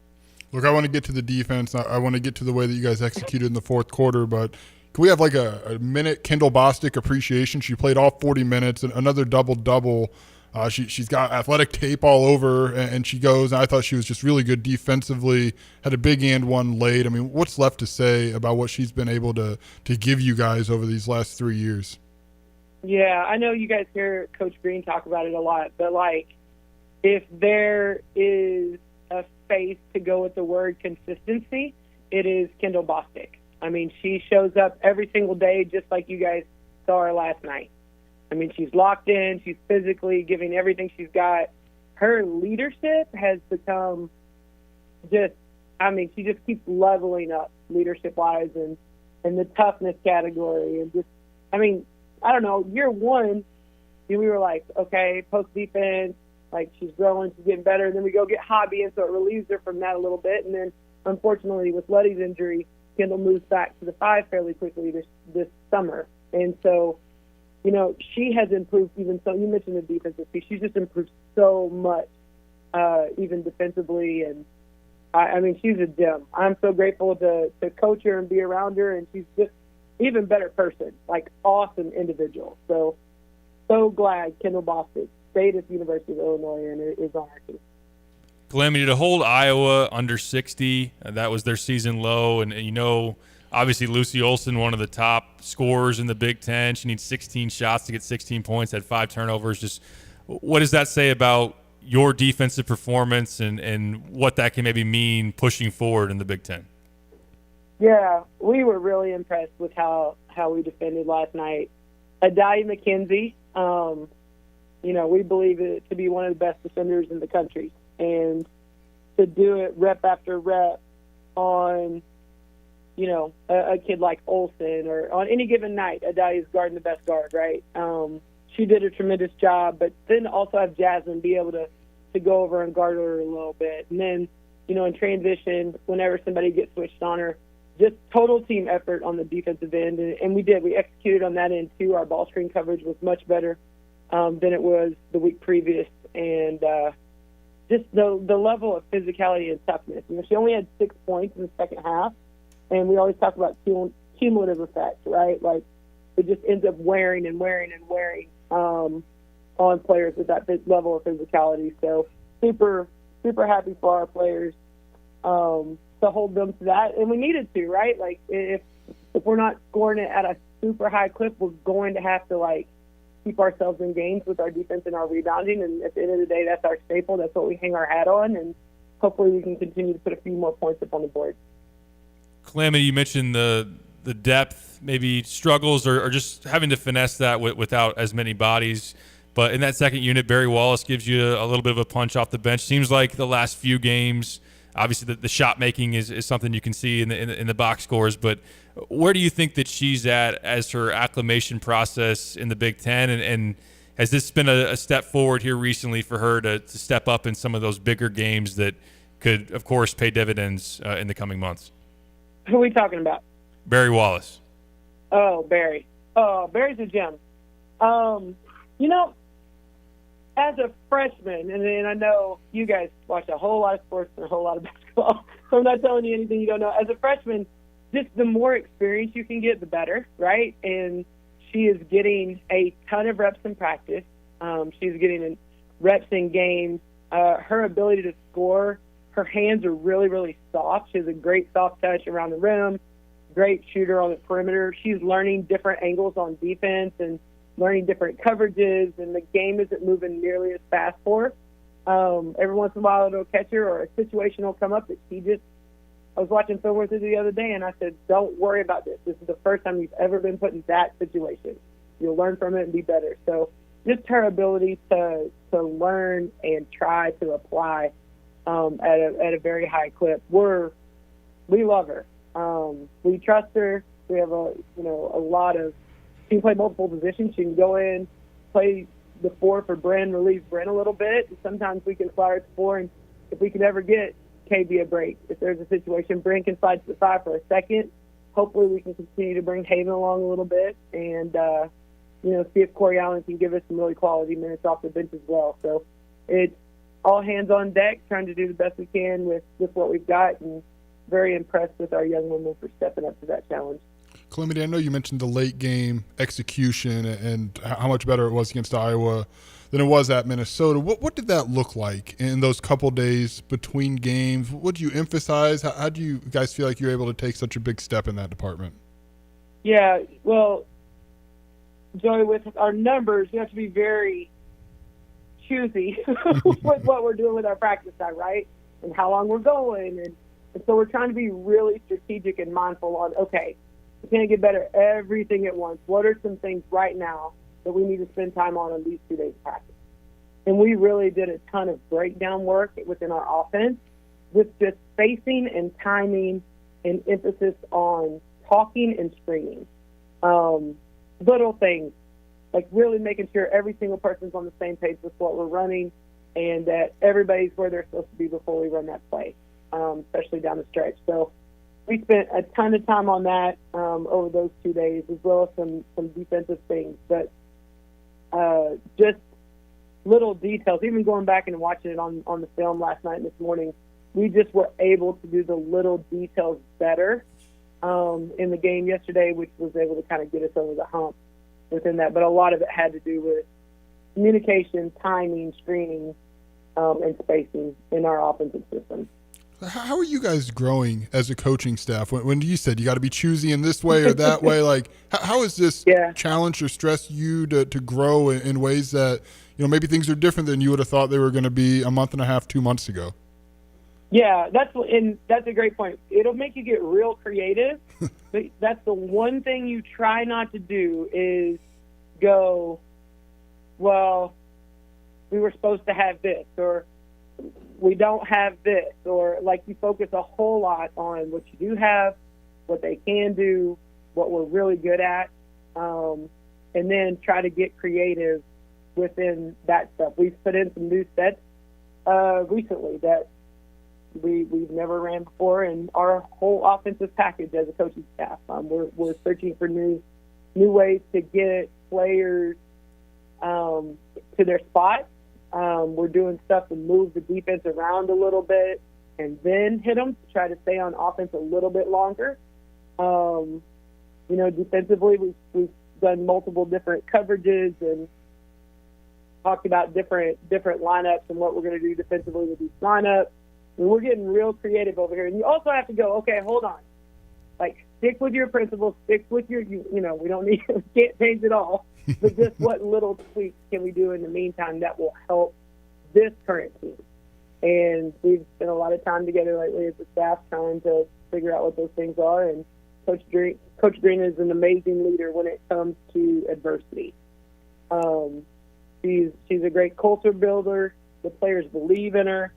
Look, I want to get to the defense. I want to get to the way that you guys executed in the fourth quarter, but can we have like a minute Kendall Bostic appreciation? She played all 40 minutes, and another double-double. She's got athletic tape all over, and she goes. And I thought she was just really good defensively, had a big and one late. I mean, what's left to say about what she's been able to give you guys over these last 3 years? Yeah, I know you guys hear Coach Green talk about it a lot, but, like, if there is a space to go with the word consistency, it is Kendall Bostic. I mean, she shows up every single day just like you guys saw her last night. I mean, she's locked in. She's physically giving everything she's got. Her leadership has become just, I mean, she just keeps leveling up leadership-wise and the toughness category. And just, I mean, I don't know, year one, we were like, okay, post defense, like she's growing, she's getting better. And then we go get Hobby, and so it relieves her from that a little bit. And then, unfortunately, with Letty's injury, Kendall moves back to the 5 fairly quickly this summer. And so, she has improved even so. You mentioned the defensive piece. She's just improved so much, even defensively. And, I mean, she's a gem. I'm so grateful to coach her and be around her, and she's just even better person, like awesome individual. So glad Kendall Bostic stayed at the University of Illinois and is on our team. Calamity, to hold Iowa under 60, that was their season low. And obviously Lucy Olson, one of the top scorers in the Big Ten. She needs 16 shots to get 16 points, had 5 turnovers. Just what does that say about your defensive performance and what that can maybe mean pushing forward in the Big Ten? Yeah, we were really impressed with how we defended last night. Adalia McKenzie, we believe it to be one of the best defenders in the country. And to do it rep after rep on, a kid like Olsen, or on any given night, Adalia's guarding the best guard, right? She did a tremendous job, but then also have Jasmine be able to go over and guard her a little bit. And then, in transition, whenever somebody gets switched on her, just total team effort on the defensive end. And we did. We executed on that end, too. Our ball screen coverage was much better than it was the week previous. And just the level of physicality and toughness. She only had 6 points in the second half, and we always talk about cumulative effect, right? Like, it just ends up wearing and wearing and wearing on players with that level of physicality. So super, super happy for our players to hold them to that. And we needed to, right? Like, if we're not scoring it at a super high clip, we're going to have to, keep ourselves in games with our defense and our rebounding. And at the end of the day, that's our staple. That's what we hang our hat on. And hopefully we can continue to put a few more points up on the board. Calamity, you mentioned the depth, maybe struggles or just having to finesse that without as many bodies. But in that second unit, Barry Wallace gives you a little bit of a punch off the bench. Seems like the last few games, obviously the shot making is something you can see in the box scores. But where do you think that she's at as her acclimation process in the Big Ten? And has this been a step forward here recently for her to step up in some of those bigger games that could, of course, pay dividends in the coming months? Who are we talking about? Barry Wallace. Oh, Barry. Oh, Barry's a gem. As a freshman, and I know you guys watch a whole lot of sports and a whole lot of basketball, so I'm not telling you anything you don't know. As a freshman, just the more experience you can get, the better, right? And she is getting a ton of reps in practice. She's getting reps in games. Her ability to score, her hands are really, really soft. She has a great soft touch around the rim, great shooter on the perimeter. She's learning different angles on defense and learning different coverages, and the game isn't moving nearly as fast for her. Every once in a while it'll catch her, or a situation will come up that I was watching film with her the other day, and I said, don't worry about this. This is the first time you've ever been put in that situation. You'll learn from it and be better. So just her ability to learn and try to apply at a very high clip. We love her. We trust her. We have a lot of. She can play multiple positions. She can go in, play the 4 for Bryn, relieve Bryn a little bit. And sometimes we can slide her to 4, and if we can ever get KB a break, if there's a situation, Bryn can slide to the 5 for a second. Hopefully, we can continue to bring Haven along a little bit, and see if Corey Allen can give us some really quality minutes off the bench as well. So it's all hands on deck, trying to do the best we can with what we've got, and very impressed with our young women for stepping up to that challenge. Calamity, I know you mentioned the late game execution and how much better it was against Iowa than it was at Minnesota. What did that look like in those couple days between games? What did you emphasize? How do you guys feel like you're able to take such a big step in that department? Yeah, well, Joey, with our numbers, we have to be very choosy with what we're doing with our practice time, right? And how long we're going. And so we're trying to be really strategic and mindful on, okay, we can't get better everything at once. What are some things right now that we need to spend time on these 2 days of practice? And we really did a ton of breakdown work within our offense with just spacing and timing and emphasis on talking and screening. Little things, like really making sure every single person's on the same page with what we're running and that everybody's where they're supposed to be before we run that play, especially down the stretch. So we spent a ton of time on that over those 2 days, as well as some defensive things. But just little details, even going back and watching it on the film last night and this morning, we just were able to do the little details better in the game yesterday, which was able to kind of get us over the hump within that. But a lot of it had to do with communication, timing, screening, and spacing in our offensive system. How are you guys growing as a coaching staff? When you said you got to be choosy in this way or that way, like how has this challenged or stressed you to grow in ways that, maybe things are different than you would have thought they were going to be a month and a half, 2 months ago? Yeah, that's a great point. It'll make you get real creative. But that's the one thing you try not to do is go, well, we were supposed to have this, or we don't have this, or like you focus a whole lot on what you do have, what they can do, what we're really good at, and then try to get creative within that stuff. We've put in some new sets recently that we've never ran before, and our whole offensive package as a coaching staff. We're searching for new ways to get players to their spots. We're doing stuff to move the defense around a little bit and then hit them to try to stay on offense a little bit longer. Defensively, we've done multiple different coverages and talked about different lineups and what we're going to do defensively with each lineup. And we're getting real creative over here. And you also have to go, okay, hold on. Like, stick with your principles, stick with your, we don't need, can't change it all. But just what little tweaks can we do in the meantime that will help this current team? And we've spent a lot of time together lately as a staff trying to figure out what those things are. And Coach Green is an amazing leader when it comes to adversity. She's a great culture builder. The players believe in her.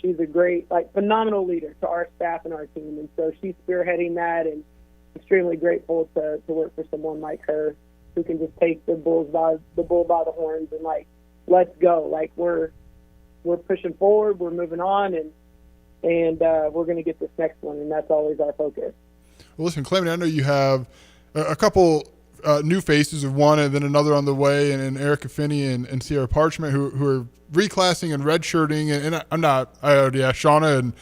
She's a great, phenomenal leader to our staff and our team. And so she's spearheading that, and extremely grateful to work for someone like her who can just take the bull by the horns and let's go. We're pushing forward, we're moving on, and we're going to get this next one, and that's always our focus. Well, listen, Calamity, I know you have a couple new faces, of one and then another on the way, and Erica Finney and Sierra Parchment who are reclassing and redshirting, and I already asked Shauna, and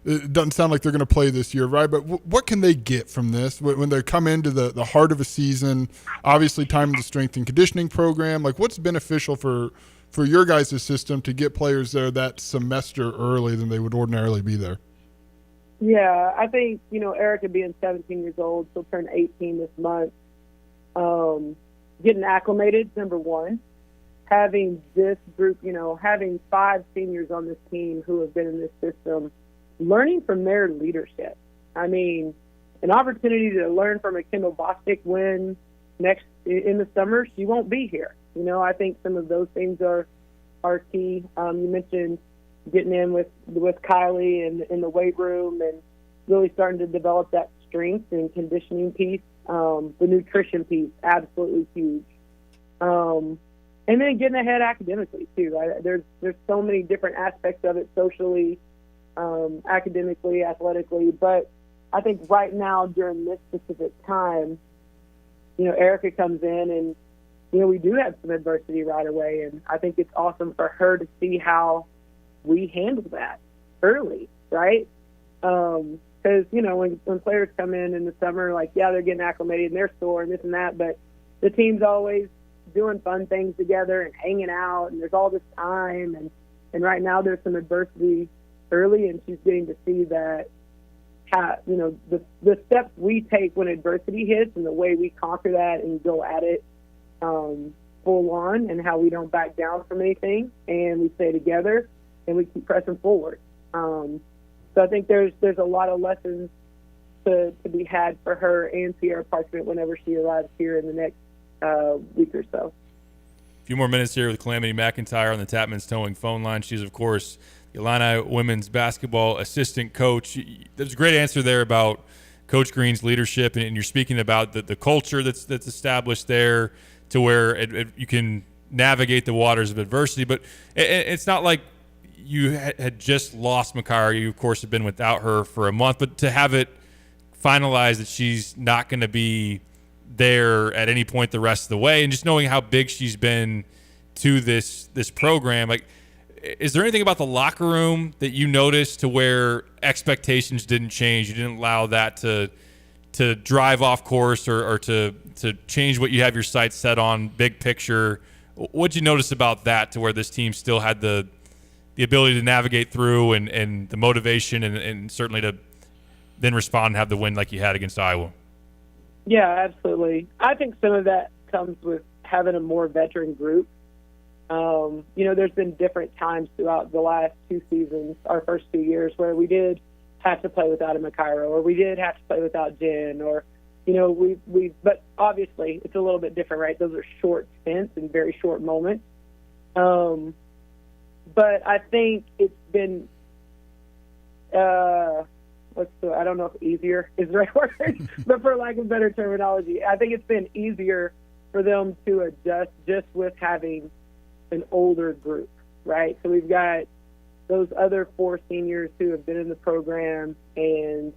it doesn't sound like they're going to play this year, right? But what can they get from this when they come into the heart of a season? Obviously, time in the strength and conditioning program. What's beneficial for your guys' system to get players there that semester early than they would ordinarily be there? Yeah, I think, Erica being 17 years old, she'll turn 18 this month. Getting acclimated, number one. Having this group, having 5 seniors on this team who have been in this system, learning from their leadership. I mean, an opportunity to learn from a Kendall Bostic when next in the summer she won't be here. I think some of those things are key. You mentioned getting in with Kylie in the weight room and really starting to develop that strength and conditioning piece. The nutrition piece, absolutely huge. And then getting ahead academically too. There's so many different aspects of it, socially, academically, athletically. But I think right now during this specific time, Erica comes in and, we do have some adversity right away. And I think it's awesome for her to see how we handle that early, right? Because, when players come in the summer, they're getting acclimated and they're sore and this and that, but the team's always doing fun things together and hanging out, and there's all this time. And right now there's some adversity early, and she's getting to see that, the steps we take when adversity hits and the way we conquer that and go at it full on, and how we don't back down from anything, and we stay together and we keep pressing forward. So I think there's a lot of lessons to be had for her and Sierra Parchment whenever she arrives here in the next week or so. A few more minutes here with Calamity McIntyre on the Tapman's Towing phone line. She's, of course, the Illini women's basketball assistant coach. There's a great answer there about Coach Green's leadership, and you're speaking about the culture that's established there to where you can navigate the waters of adversity. But it's not like you had just lost Makari. You, of course, have been without her for a month, but to have it finalized that she's not going to be there at any point the rest of the way, and just knowing how big she's been to this program, is there anything about the locker room that you noticed to where expectations didn't change? You didn't allow that to drive off course or to change what you have your sights set on, big picture? What'd you notice about that to where this team still had the ability to navigate through and the motivation and certainly to then respond and have the win like you had against Iowa? Yeah, absolutely. I think some of that comes with having a more veteran group. There's been different times throughout the last two seasons, our first 2 years, where we did have to play without a Makairo, or we did have to play without Jen, or, but obviously it's a little bit different, right? Those are short stints and very short moments. But I think it's been, I don't know if easier is the right word, but for lack of better terminology, I think it's been easier for them to adjust just with having an older group, right? So we've got those other 4 seniors who have been in the program and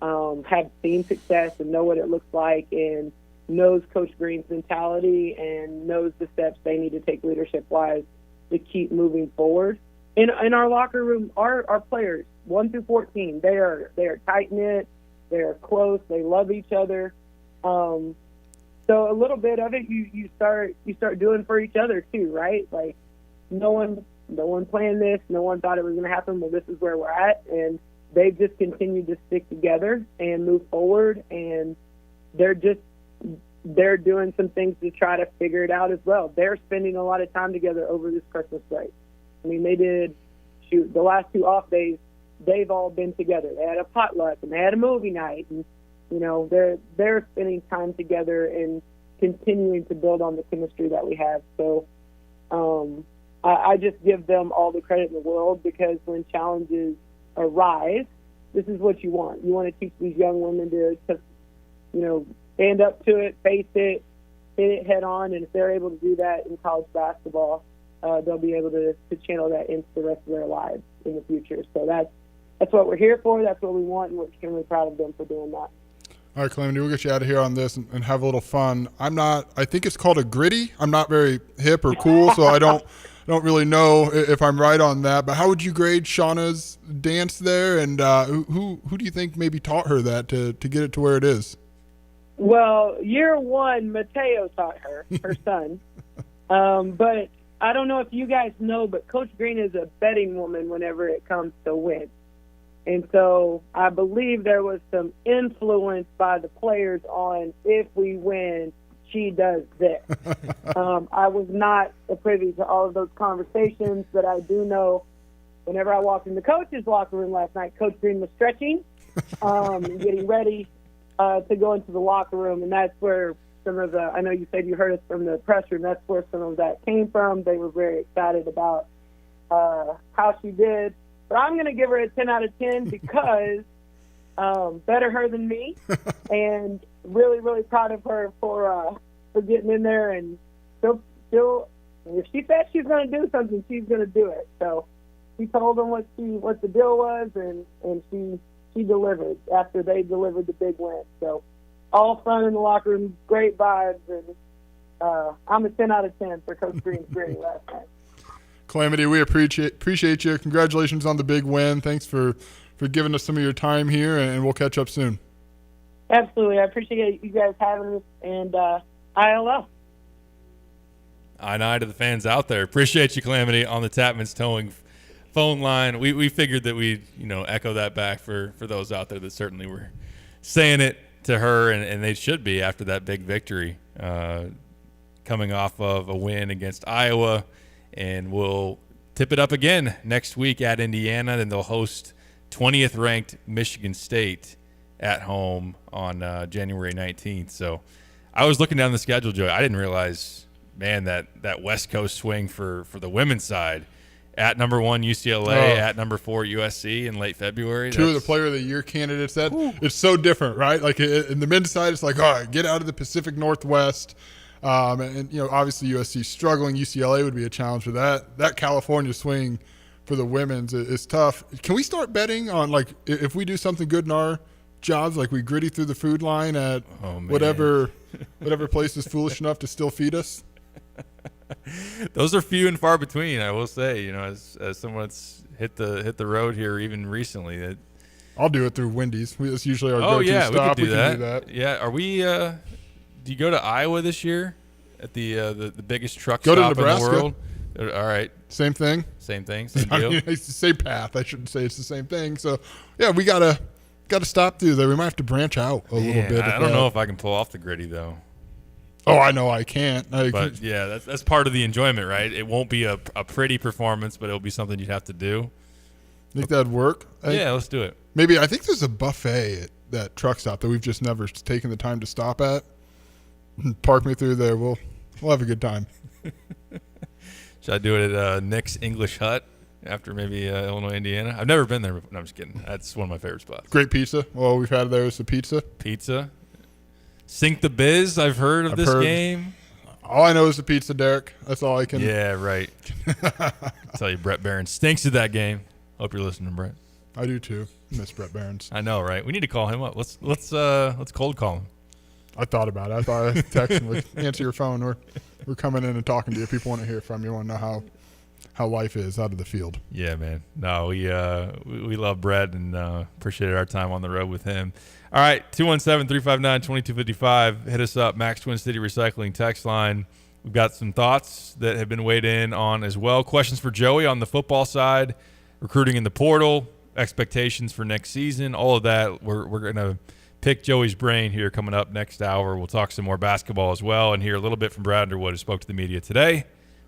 have seen success and know what it looks like and knows Coach Green's mentality and knows the steps they need to take leadership-wise to keep moving forward. In our locker room, our players, 1 through 14, they are tight-knit, they are close, they love each other. So a little bit of it you start doing for each other too, right? Like no one planned this, no one thought it was going to happen. Well, this is where we're at, and they've just continued to stick together and move forward, and they're doing some things to try to figure it out as well. They're spending a lot of time together over this Christmas break. I mean, they did the last 2 off days. They've all been together. They had a potluck and they had a movie night, and they're spending time together and continuing to build on the chemistry that we have. So I just give them all the credit in the world, because when challenges arise, this is what you want. You want to teach these young women to stand up to it, face it, hit it head on, and if they're able to do that in college basketball, they'll be able to channel that into the rest of their lives in the future. So that's what we're here for. That's what we want, and we're extremely proud of them for doing that. All right, Calamity, we'll get you out of here on this and have a little fun. I think it's called a gritty. I'm not very hip or cool, so I don't really know if I'm right on that. But how would you grade Shauna's dance there, and who do you think maybe taught her that to get it to where it is? Well, year 1, Mateo taught her son. But I don't know if you guys know, but Coach Green is a betting woman whenever it comes to win. And so I believe there was some influence by the players on, if we win, she does this. I was not privy to all of those conversations, but I do know whenever I walked in the coach's locker room last night, Coach Green was stretching, getting ready to go into the locker room. And that's where some of I know you said you heard us from the press room, that's where some of that came from. They were very excited about how she did. But I'm going to give her a 10 out of 10 because better her than me, and really, really proud of her for getting in there. And she'll if she said she's going to do something, she's going to do it. So she told them what the deal was, and she delivered after they delivered the big win. So all fun in the locker room, great vibes, and I'm a 10 out of 10 for Coach Green's gritty last night. Calamity, we appreciate you. Congratulations on the big win. Thanks for giving us some of your time here, and we'll catch up soon. Absolutely. I appreciate you guys having us, and ILL. I to the fans out there. Appreciate you, Calamity, on the Tapman's Towing phone line. We figured that we'd, echo that back for those out there that certainly were saying it to her, and they should be after that big victory coming off of a win against Iowa. And we'll tip it up again next week at Indiana. Then they'll host 20th ranked Michigan State at home on January 19th. So I was looking down the schedule, Joey. I didn't realize, man, that West Coast swing for the women's side at number 1 UCLA, at number 4 USC in late February. 2 of the Player of the Year candidates. It's so different, right? Like in the men's side, it's like, all right, get out of the Pacific Northwest. And obviously USC struggling. UCLA would be a challenge for that. That California swing for the women's is tough. Can we start betting on, like, if we do something good in our jobs, like we gritty through the food line at whatever place is foolish enough to still feed us? Those are few and far between, I will say. As someone that's hit the road here even recently, I'll do it through Wendy's. That's usually our go-to stop. We can do that. Yeah, are we? Do you go to Iowa this year at the biggest truck stop in the world? All right, same thing. Same deal. It's the same path. I shouldn't say it's the same thing. So yeah, we gotta stop through there. We might have to branch out a little bit. I don't know if I can pull off the gritty though. Oh, I know I can't. But yeah, that's part of the enjoyment, right? It won't be a pretty performance, but it'll be something you'd have to do. Think that'd work? Yeah, let's do it. Maybe I think there's a buffet at that truck stop that we've just never taken the time to stop at. Park me through there. We'll have a good time. Should I do it at Nick's English Hut after maybe Illinois, Indiana? I've never been there before. No, I'm just kidding. That's one of my favorite spots. Great pizza. Well, we've had there is the pizza. Sink the Biz. I've heard of this game. All I know is the pizza, Derek. That's all I can. Yeah, right. I tell you, Brett Barron stinks at that game. Hope you're listening, Brett. I do too. Miss Brett Barons. I know, right? We need to call him up. Let's cold call him. I thought about it. I thought I'd text him, answer your phone. We're coming in and talking to you. People want to hear from you. Want to know how life is out of the field. Yeah, man. No, we love Brett and appreciated our time on the road with him. All right, 217-359-2255. Hit us up, Max Twin City Recycling text line. We've got some thoughts that have been weighed in on as well. Questions for Joey on the football side, recruiting in the portal, expectations for next season, all of that. We're going to pick Joey's brain here coming up next hour. We'll talk some more basketball as well and hear a little bit from Brad Underwood, who spoke to the media today.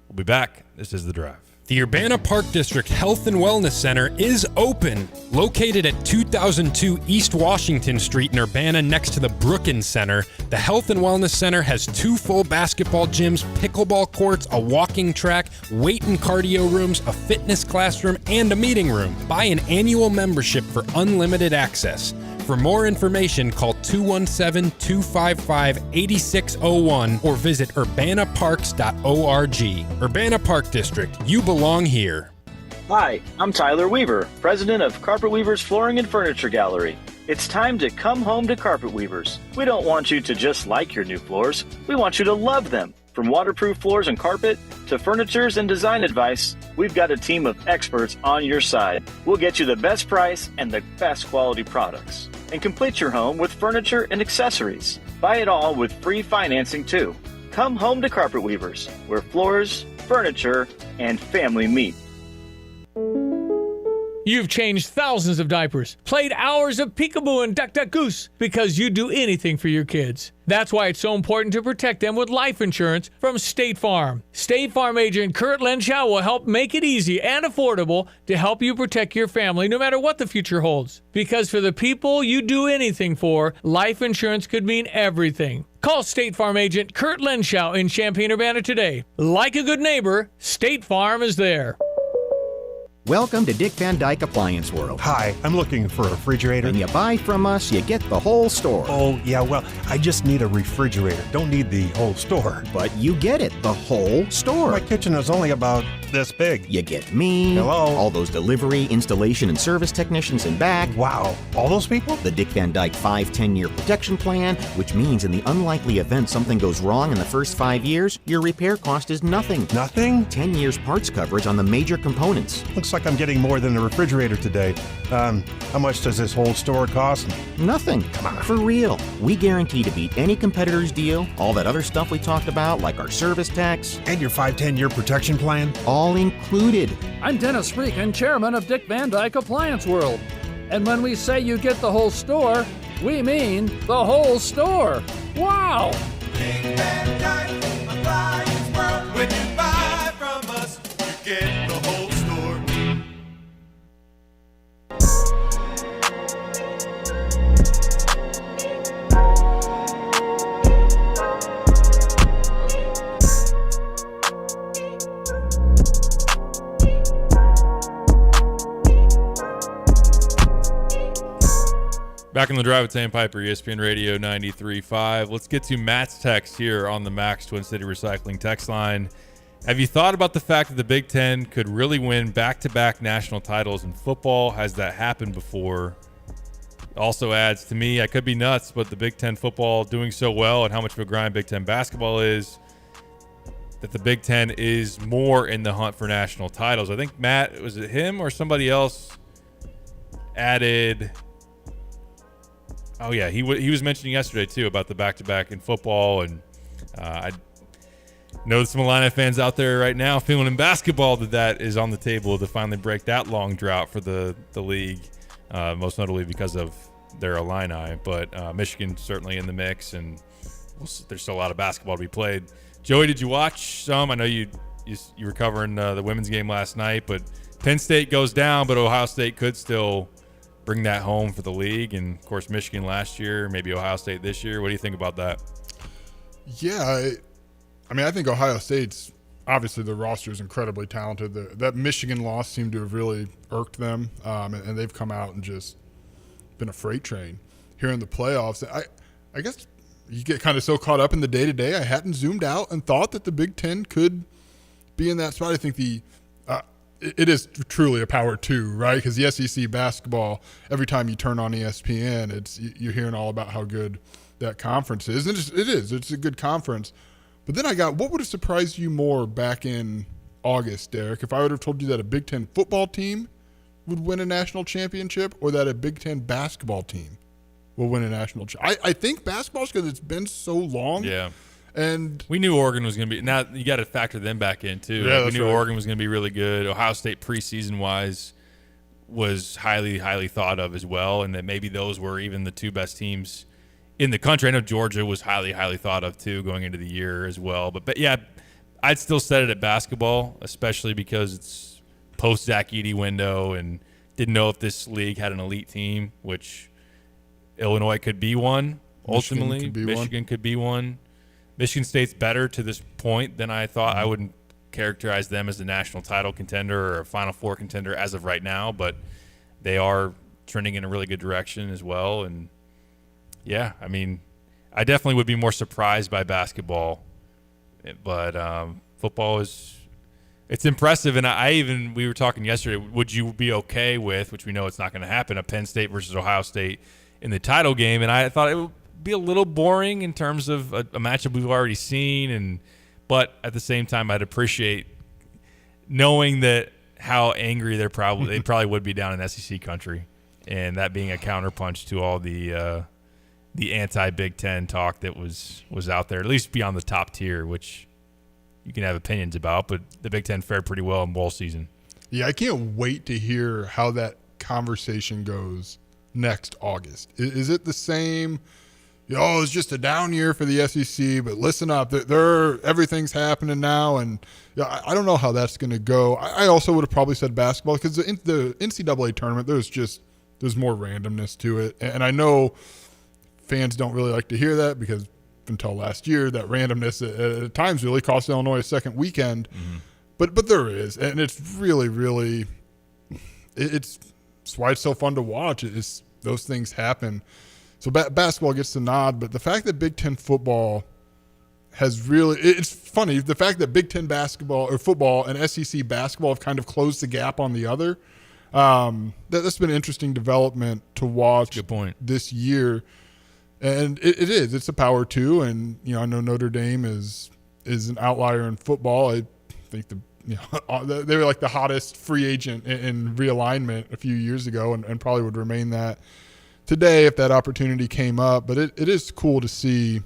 We'll be back. This is The Drive. The Urbana Park District Health and Wellness Center is open. Located at 2002 East Washington Street in Urbana next to the Brookins Center, the Health and Wellness Center has 2 full basketball gyms, pickleball courts, a walking track, weight and cardio rooms, a fitness classroom, and a meeting room. Buy an annual membership for unlimited access. For more information, call 217-255-8601 or visit urbanaparks.org. Urbana Park District, you belong here. Hi, I'm Tyler Weaver, president of Carpet Weavers Flooring and Furniture Gallery. It's time to come home to Carpet Weavers. We don't want you to just like your new floors. We want you to love them. From waterproof floors and carpet to furnitures and design advice, we've got a team of experts on your side. We'll get you the best price and the best quality products. And complete your home with furniture and accessories. Buy it all with free financing too. Come home to Carpet Weavers, where floors, furniture, and family meet. You've changed thousands of diapers, played hours of peekaboo and duck duck goose because you do anything for your kids. That's why it's so important to protect them with life insurance from State Farm. State Farm agent Kurt Lenschow will help make it easy and affordable to help you protect your family no matter what the future holds. Because for the people you do anything for, life insurance could mean everything. Call State Farm agent Kurt Lenschow in Champaign-Urbana today. Like a good neighbor, State Farm is there. Welcome to Dick Van Dyke Appliance World. Hi, I'm looking for a refrigerator. When you buy from us, you get the whole store. Oh, yeah, well, I just need a refrigerator. Don't need the whole store. But you get it, the whole store. My kitchen is only about this big. You get me. Hello. All those delivery, installation, and service technicians in back. Wow, all those people? The Dick Van Dyke 5-10-year protection plan, which means in the unlikely event something goes wrong in the first 5 years, your repair cost is nothing. Nothing? 10 years parts coverage on the major components. Looks like I'm getting more than a refrigerator today. How much does this whole store cost? Nothing. Come on. For real. We guarantee to beat any competitor's deal, all that other stuff we talked about, like our service tax. And your 5-10-year protection plan? All included. I'm Dennis Freakin, chairman of Dick Van Dyke Appliance World. And when we say you get the whole store, we mean the whole store. Wow! Dick Van Dyke Appliance World. When you buy from us, you get the whole store. Back on the drive with Sandpiper, ESPN Radio 93.5. Let's get to Matt's text here on the Max Twin City Recycling text line. Have you thought about the fact that the Big Ten could really win back-to-back national titles in football? Has that happened before? Also adds, to me, I could be nuts, but the Big Ten football doing so well and how much of a grind Big Ten basketball is, that the Big Ten is more in the hunt for national titles. I think, Matt, was it him or somebody else added... Oh, yeah, he was mentioning yesterday, too, about the back-to-back in football, and I know some Illini fans out there right now feeling in basketball that is on the table to finally break that long drought for the league, most notably because of their Illini, but Michigan certainly in the mix, and there's still a lot of basketball to be played. Joey, did you watch some? I know you were covering the women's game last night, but Penn State goes down, but Ohio State could still bring that home for the league, and of course Michigan last year, maybe Ohio State this year. What do you think about that? Yeah, I mean, I think Ohio State's obviously the roster is incredibly talented. That Michigan loss seemed to have really irked them, and they've come out and just been a freight train here in the playoffs. I guess you get kind of so caught up in the day-to-day. I hadn't zoomed out and thought that the Big Ten could be in that spot. I think it is truly a power two, right? Because the SEC basketball, every time you turn on ESPN, you're hearing all about how good that conference is. And it's a good conference. But then what would have surprised you more back in August, Derek, if I would have told you that a Big Ten football team would win a national championship or that a Big Ten basketball team will win a national championship? I think basketball, because it's been so long. Yeah. And we knew Oregon was going to be – now you got to factor them back in too. Yeah, we knew right. Oregon was going to be really good. Ohio State preseason-wise was highly, highly thought of as well, and that maybe those were even the two best teams in the country. I know Georgia was highly, highly thought of too going into the year as well. But yeah, I'd still set it at basketball, especially because it's post-Zach Edey window and didn't know if this league had an elite team, which Illinois could be one ultimately. Michigan could be one. Michigan State's better to this point than I thought. I wouldn't characterize them as a national title contender or a Final Four contender as of right now, but they are trending in a really good direction as well. And, yeah, I mean, I definitely would be more surprised by basketball, but football it's impressive. And we were talking yesterday, would you be okay with, which we know it's not going to happen, a Penn State versus Ohio State in the title game? And I thought it would be a little boring in terms of a matchup we've already seen, but at the same time I'd appreciate knowing that how angry they probably would be down in SEC country, and that being a counterpunch to all the anti-Big Ten talk that was out there, at least beyond the top tier, which you can have opinions about, but the Big Ten fared pretty well in bowl season. Yeah, I can't wait to hear how that conversation goes next August. Is it the same? It's just a down year for the SEC, but listen up, everything's happening now, and I don't know how that's going to go. I also would have probably said basketball because the NCAA tournament, there's more randomness to it, and I know fans don't really like to hear that because until last year, that randomness at times really cost Illinois a second weekend, but there is, and it's really, really it's why it's so fun to watch. It's those things happen. So basketball gets the nod, but the fact that Big Ten football has really – it's funny. The fact that Big Ten basketball or football and SEC basketball have kind of closed the gap on the other, that's been an interesting development to watch. Good point. This year. And it is. It's a power two, and I know Notre Dame is an outlier in football. I think they were like the hottest free agent in realignment a few years ago, and probably would remain that today if that opportunity came up. But it is cool to see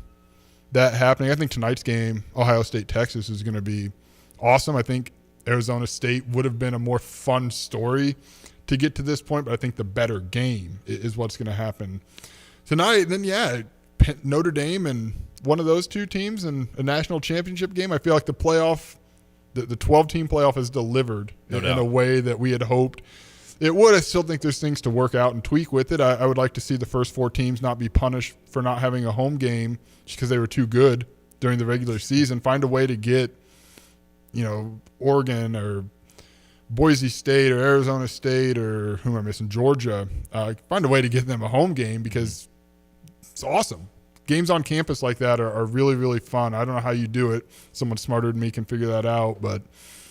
that happening. I think tonight's game, Ohio State Texas, is going to be awesome. I think Arizona State would have been a more fun story to get to this point, but I think the better game is what's going to happen tonight. Then, Notre Dame and one of those two teams in a national championship game. I feel like the 12-team playoff has delivered in a way that we had hoped it would. I still think there's things to work out and tweak with it. I would like to see the first 4 teams not be punished for not having a home game just because they were too good during the regular season. Find a way to get, Oregon or Boise State or Arizona State or who am I missing? Georgia. Find a way to get them a home game because it's awesome. Games on campus like that are really, really fun. I don't know how you do it. Someone smarter than me can figure that out, but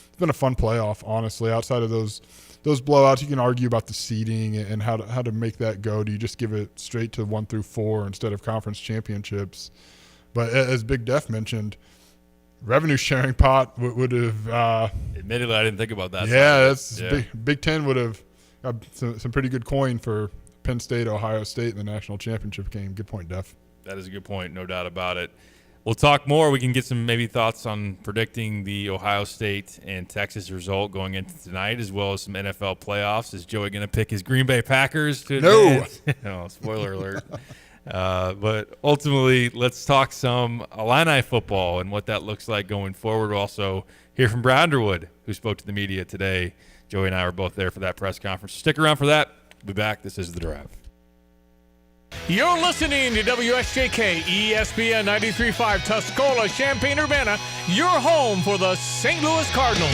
it's been a fun playoff, honestly. Outside of those blowouts, you can argue about the seeding and how to make that go. Do you just give it straight to 1 through 4 instead of conference championships? But as Big Def mentioned, revenue sharing pot would have. Admittedly, I didn't think about that. Yeah, Big Ten would have some pretty good coin for Penn State, Ohio State in the national championship game. Good point, Def. That is a good point, no doubt about it. We'll talk more. We can get some maybe thoughts on predicting the Ohio State and Texas result going into tonight, as well as some NFL playoffs. Is Joey going to pick his Green Bay Packers to advance? No, spoiler alert. But ultimately, let's talk some Illini football and what that looks like going forward. We'll also hear from Brad Underwood, who spoke to the media today. Joey and I were both there for that press conference. Stick around for that. We'll be back. This is The Drive. You're listening to WSJK ESPN 93.5 Tuscola, Champaign-Urbana, your home for the St. Louis Cardinals.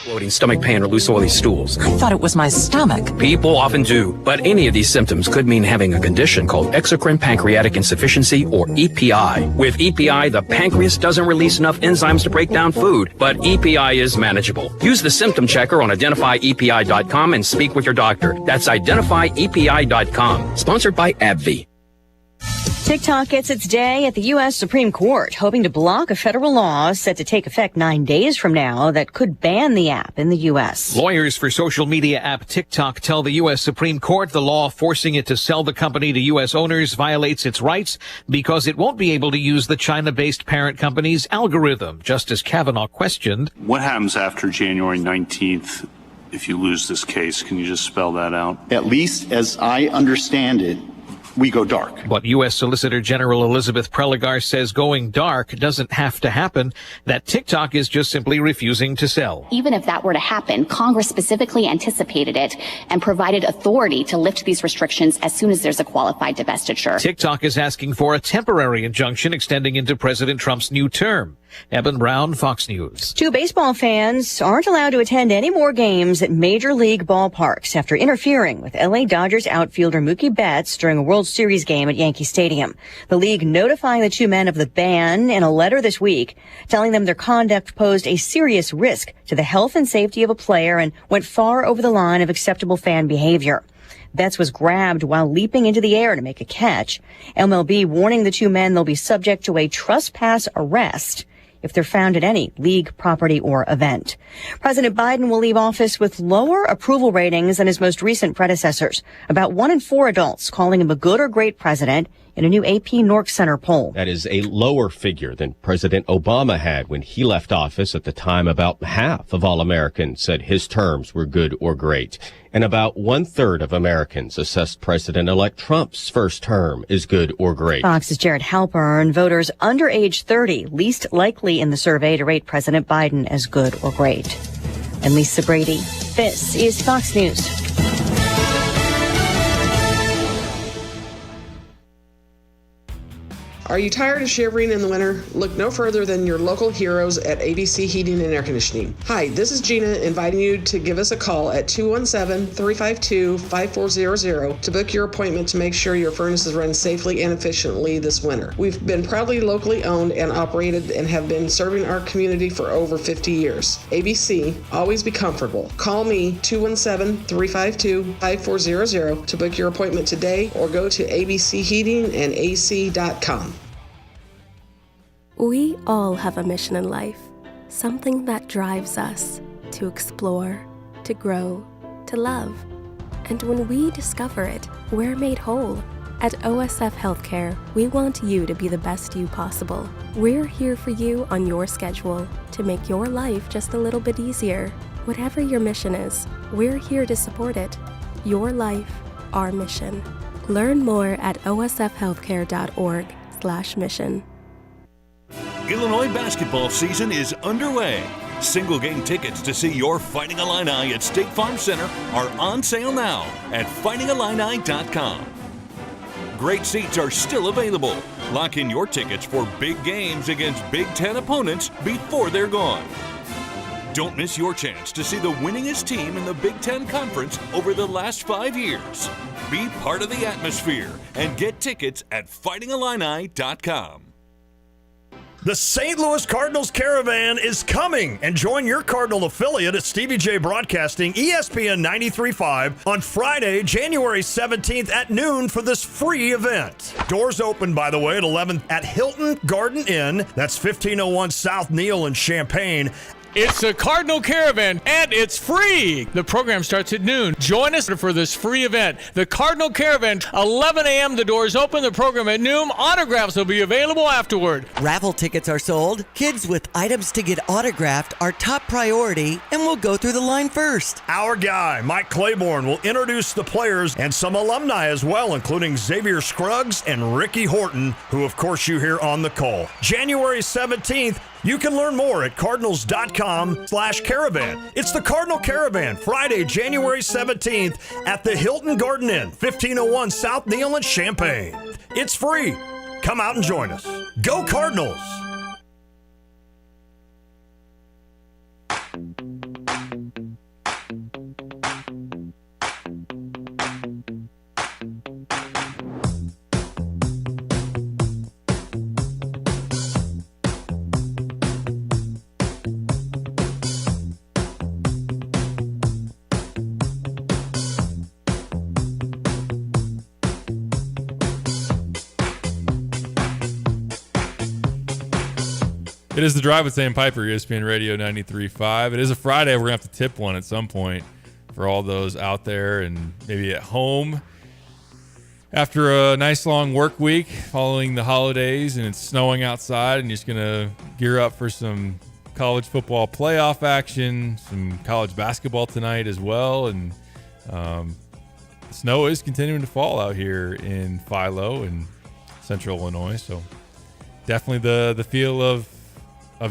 Bloating, stomach pain, or loose oily stools. I thought it was my stomach. People often do, but any of these symptoms could mean having a condition called exocrine pancreatic insufficiency, or EPI. With EPI, the pancreas doesn't release enough enzymes to break down food, but EPI is manageable. Use the symptom checker on identifyepi.com and speak with your doctor. That's identifyepi.com. Sponsored by AbbVie. TikTok gets its day at the U.S. Supreme Court, hoping to block a federal law set to take effect 9 days from now that could ban the app in the U.S. Lawyers for social media app TikTok tell the U.S. Supreme Court the law forcing it to sell the company to U.S. owners violates its rights because it won't be able to use the China-based parent company's algorithm. Justice Kavanaugh questioned. What happens after January 19th if you lose this case? Can you just spell that out? At least as I understand it, we go dark. But U.S. Solicitor General Elizabeth Prelogar says going dark doesn't have to happen, that TikTok is just simply refusing to sell. Even if that were to happen, Congress specifically anticipated it and provided authority to lift these restrictions as soon as there's a qualified divestiture. TikTok is asking for a temporary injunction extending into President Trump's new term. Eben Brown, Fox News. 2 baseball fans aren't allowed to attend any more games at major league ballparks after interfering with L.A. Dodgers outfielder Mookie Betts during a World Series game at Yankee Stadium. The league notifying the 2 men of the ban in a letter this week, telling them their conduct posed a serious risk to the health and safety of a player and went far over the line of acceptable fan behavior. Betts was grabbed while leaping into the air to make a catch. MLB warning the 2 men they'll be subject to a trespass arrest if they're found at any league property or event. President Biden will leave office with lower approval ratings than his most recent predecessors. About 1 in 4 adults calling him a good or great president in a new AP Nork Center poll. That is a lower figure than President Obama had when he left office. At the time, about half of all Americans said his terms were good or great. And about 1/3 of Americans assessed President-elect Trump's first term is good or great. Fox's Jared Halpern, voters under age 30 least likely in the survey to rate President Biden as good or great. I'm Lisa Brady. This is Fox News. Are you tired of shivering in the winter? Look no further than your local heroes at ABC Heating and Air Conditioning. Hi, this is Gina inviting you to give us a call at 217-352-5400 to book your appointment to make sure your furnaces run safely and efficiently this winter. We've been proudly locally owned and operated and have been serving our community for over 50 years. ABC, always be comfortable. Call me 217-352-5400 to book your appointment today or go to abcheatingandac.com. We all have a mission in life, something that drives us to explore, to grow, to love. And when we discover it, we're made whole. At OSF Healthcare, we want you to be the best you possible. We're here for you on your schedule to make your life just a little bit easier. Whatever your mission is, we're here to support it. Your life, our mission. Learn more at osfhealthcare.org/mission. Illinois basketball season is underway. Single game tickets to see your Fighting Illini at State Farm Center are on sale now at fightingillini.com. Great seats are still available. Lock in your tickets for big games against Big Ten opponents before they're gone. Don't miss your chance to see the winningest team in the Big Ten Conference over the last 5 years. Be part of the atmosphere and get tickets at fightingillini.com. The St. Louis Cardinals Caravan is coming, and join your Cardinal affiliate at Stevie J Broadcasting, ESPN 93.5 on Friday, January 17th at noon for this free event. Doors open, by the way, at 11 at Hilton Garden Inn. That's 1501 South Neal in Champaign. It's a Cardinal Caravan, and it's free. The program starts at noon. Join us for this free event. The Cardinal Caravan, 11 a.m. The doors open. The program at noon. Autographs will be available afterward. Raffle tickets are sold. Kids with items to get autographed are top priority, and we'll go through the line first. Our guy, Mike Claiborne, will introduce the players and some alumni as well, including Xavier Scruggs and Ricky Horton, who, of course, you hear on the call. January 17th, you can learn more at cardinals.com/caravan. It's the Cardinal Caravan, Friday, January 17th at the Hilton Garden Inn, 1501 South Neal in Champaign. It's free. Come out and join us. Go Cardinals! It is The Drive with Sam Piper, ESPN Radio 93.5. It is a Friday. We're going to have to tip one at some point for all those out there and maybe at home after a nice long work week following the holidays and it's snowing outside and you're just going to gear up for some college football playoff action, some college basketball tonight as well. And snow is continuing to fall out here in Philo and Central Illinois. So definitely the feel of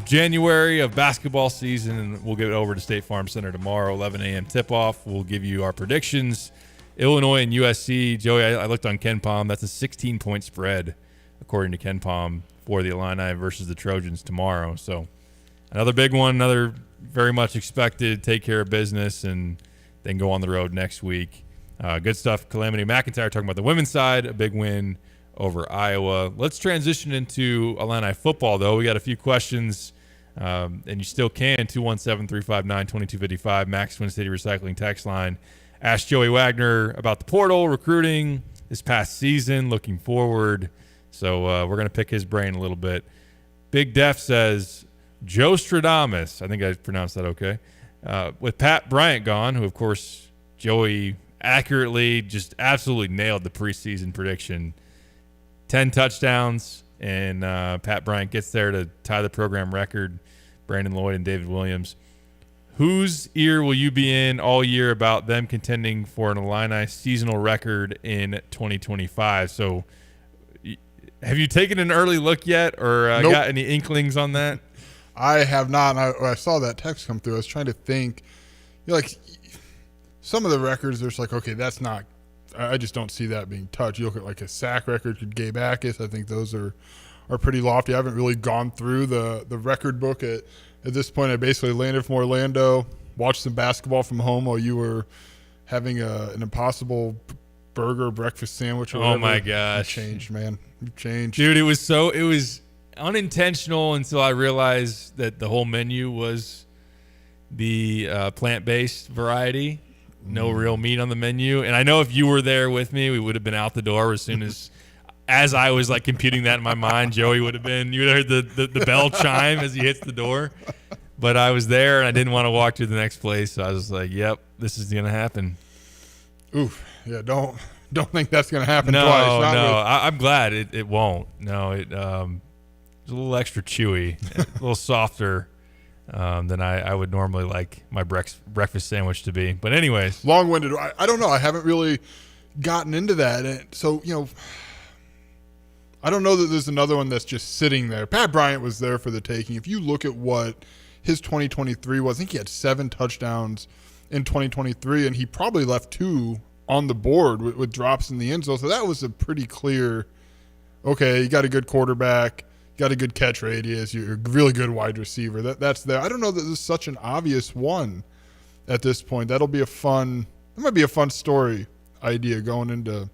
January, of basketball season, and we'll get it over to State Farm Center tomorrow, 11 a.m. tip-off. We'll give you our predictions. Illinois and USC. Joey, I looked on KenPom. That's a 16-point spread, according to KenPom, for the Illini versus the Trojans tomorrow. So another big one, another very much expected take care of business, and then go on the road next week. Good stuff. Calamity McIntyre talking about the women's side, a big win over Iowa. Let's transition into Illini football, though. We got a few questions, and you still can. 217-359-2255, Max Twin City Recycling text line. Ask Joey Wagner about the portal, recruiting this past season, looking forward. So we're going to pick his brain a little bit. Big Def says, Joe Stradamus, I think I pronounced that okay, with Pat Bryant gone, who, of course, Joey accurately just absolutely nailed the preseason prediction. 10 touchdowns, and Pat Bryant gets there to tie the program record. Brandon Lloyd and David Williams. Whose ear will you be in all year about them contending for an Illini seasonal record in 2025? So have you taken an early look yet or Nope. got any inklings on that? I have not. And I saw that text come through. I was trying to think. Like some of the records, there's like, okay, that's not. I just don't see that being touched. You look at like a sack record, Gabe Akis. I think those are pretty lofty. I haven't really gone through the record book at this point. I basically landed from Orlando, watched some basketball from home while you were having an Impossible Burger breakfast sandwich. Or whatever. Oh my gosh! You changed, man. You changed, dude. It was unintentional until I realized that the whole menu was the plant-based variety. No real meat on the menu. And I know if you were there with me, we would have been out the door as soon as I was like computing that in my mind. Joey would have been. You would have heard the bell chime as he hits the door. But I was there and I didn't want to walk to the next place, so I was like, "Yep, this is gonna happen." Oof. Yeah. Don't think that's gonna happen no, twice. No, I'm glad it won't. No, it's a little extra chewy, a little softer than I would normally like my breakfast sandwich to be. But anyways, long-winded. I don't know. I haven't really gotten into that, and so I don't know that there's another one that's just sitting there. Pat Bryant was there for the taking. If you look at what his 2023 was, I think he had 7 touchdowns in 2023, and he probably left 2 on the board with drops in the end zone. So that was a pretty clear, okay, you got a good quarterback, you got a good catch radius, you're a really good wide receiver. That's there. I don't know that this is such an obvious one at this point. That might be a fun story idea going into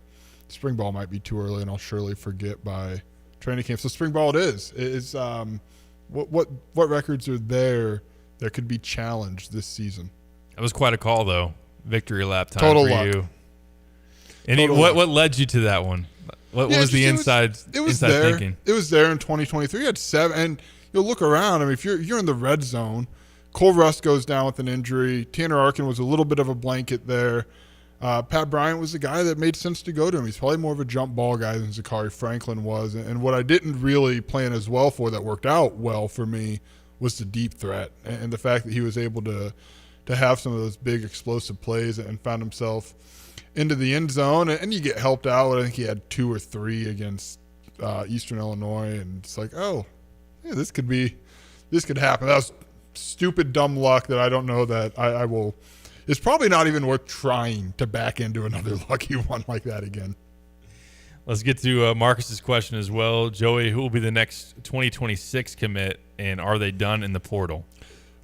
spring ball. Might be too early, and I'll surely forget by training camp. So spring ball it is. It's what records are there that could be challenged this season? That was quite a call, though. Victory lap time Total for luck. you. And what led you to that one? What was the inside thinking? It was there in 2023. He had 7, and you'll look around. I mean, if you're in the red zone, Cole Russ goes down with an injury. Tanner Arkin was a little bit of a blanket there. Pat Bryant was the guy that made sense to go to him. He's probably more of a jump ball guy than Zachary Franklin was. And what I didn't really plan as well for that worked out well for me was the deep threat and the fact that he was able to have some of those big explosive plays and found himself into the end zone. And you get helped out. I think he had 2 or 3 against Eastern Illinois. And it's like, oh, yeah, this could happen. That was stupid, dumb luck that I don't know that I will – it's probably not even worth trying to back into another lucky one like that again. Let's get to Marcus's question as well. Joey, who will be the next 2026 commit, and are they done in the portal?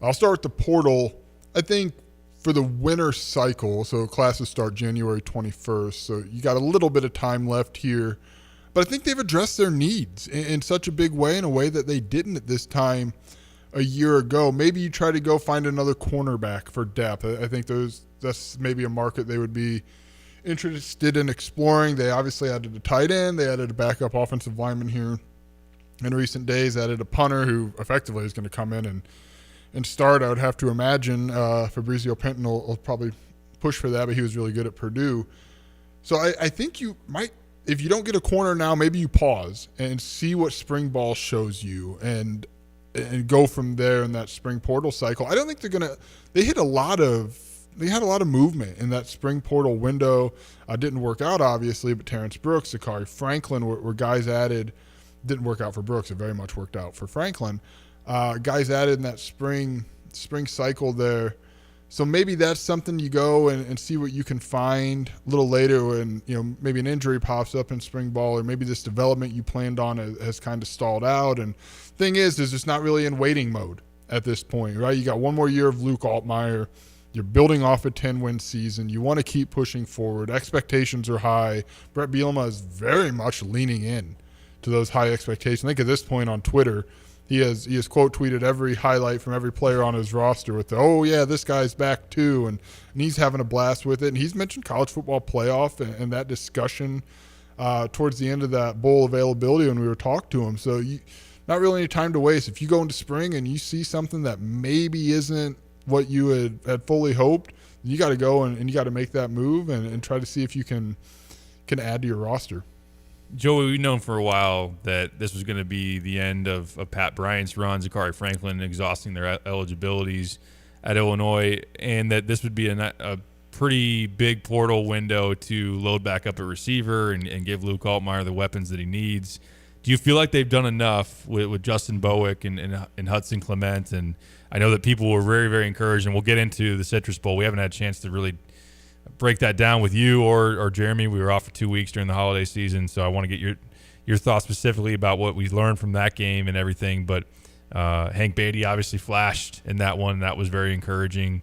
I'll start with the portal. I think for the winter cycle, so classes start January 21st, so you got a little bit of time left here. But I think they've addressed their needs in such a big way, in a way that they didn't at this time a year ago. Maybe you try to go find another cornerback for depth. I think that's maybe a market they would be interested in exploring. They obviously added a tight end. They added a backup offensive lineman here in recent days, added a punter who effectively is going to come in and start. I would have to imagine Fabrizio Penton will probably push for that, but he was really good at Purdue. So I think you might, if you don't get a corner now, maybe you pause and see what spring ball shows you and go from there in that spring portal cycle. I don't think they had a lot of movement in that spring portal window. Didn't work out, obviously, but Terrence Brooks, Zachary Franklin were guys added. Didn't work out for Brooks. It very much worked out for Franklin. Guys added in that spring cycle there. So maybe that's something you go and see what you can find a little later when, maybe an injury pops up in spring ball, or maybe this development you planned on has kind of stalled out. And thing is it's not really in waiting mode at this point, right? You got one more year of Luke Altmaier. You're building off a 10-win season. You want to keep pushing forward. Expectations are high. Brett Bielema is very much leaning in to those high expectations. I think at this point on Twitter, he has quote tweeted every highlight from every player on his roster with oh yeah, this guy's back too, and he's having a blast with it. And he's mentioned college football playoff and that discussion towards the end of that bowl availability when we were talking to him. So not really any time to waste. If you go into spring and you see something that maybe isn't what you had fully hoped, you got to go and you got to make that move and try to see if you can add to your roster. Joey, we've known for a while that this was going to be the end of Pat Bryant's run, Zachary Franklin exhausting their eligibilities at Illinois, and that this would be a pretty big portal window to load back up a receiver and give Luke Altmaier the weapons that he needs. Do you feel like they've done enough with Justin Bowick and Hudson Clement? And I know that people were very, very encouraged, and we'll get into the Citrus Bowl. We haven't had a chance to really break that down with you or Jeremy. We were off for 2 weeks during the holiday season, so I want to get your thoughts specifically about what we learned from that game and everything. But Hank Beatty obviously flashed in that one. That was very encouraging.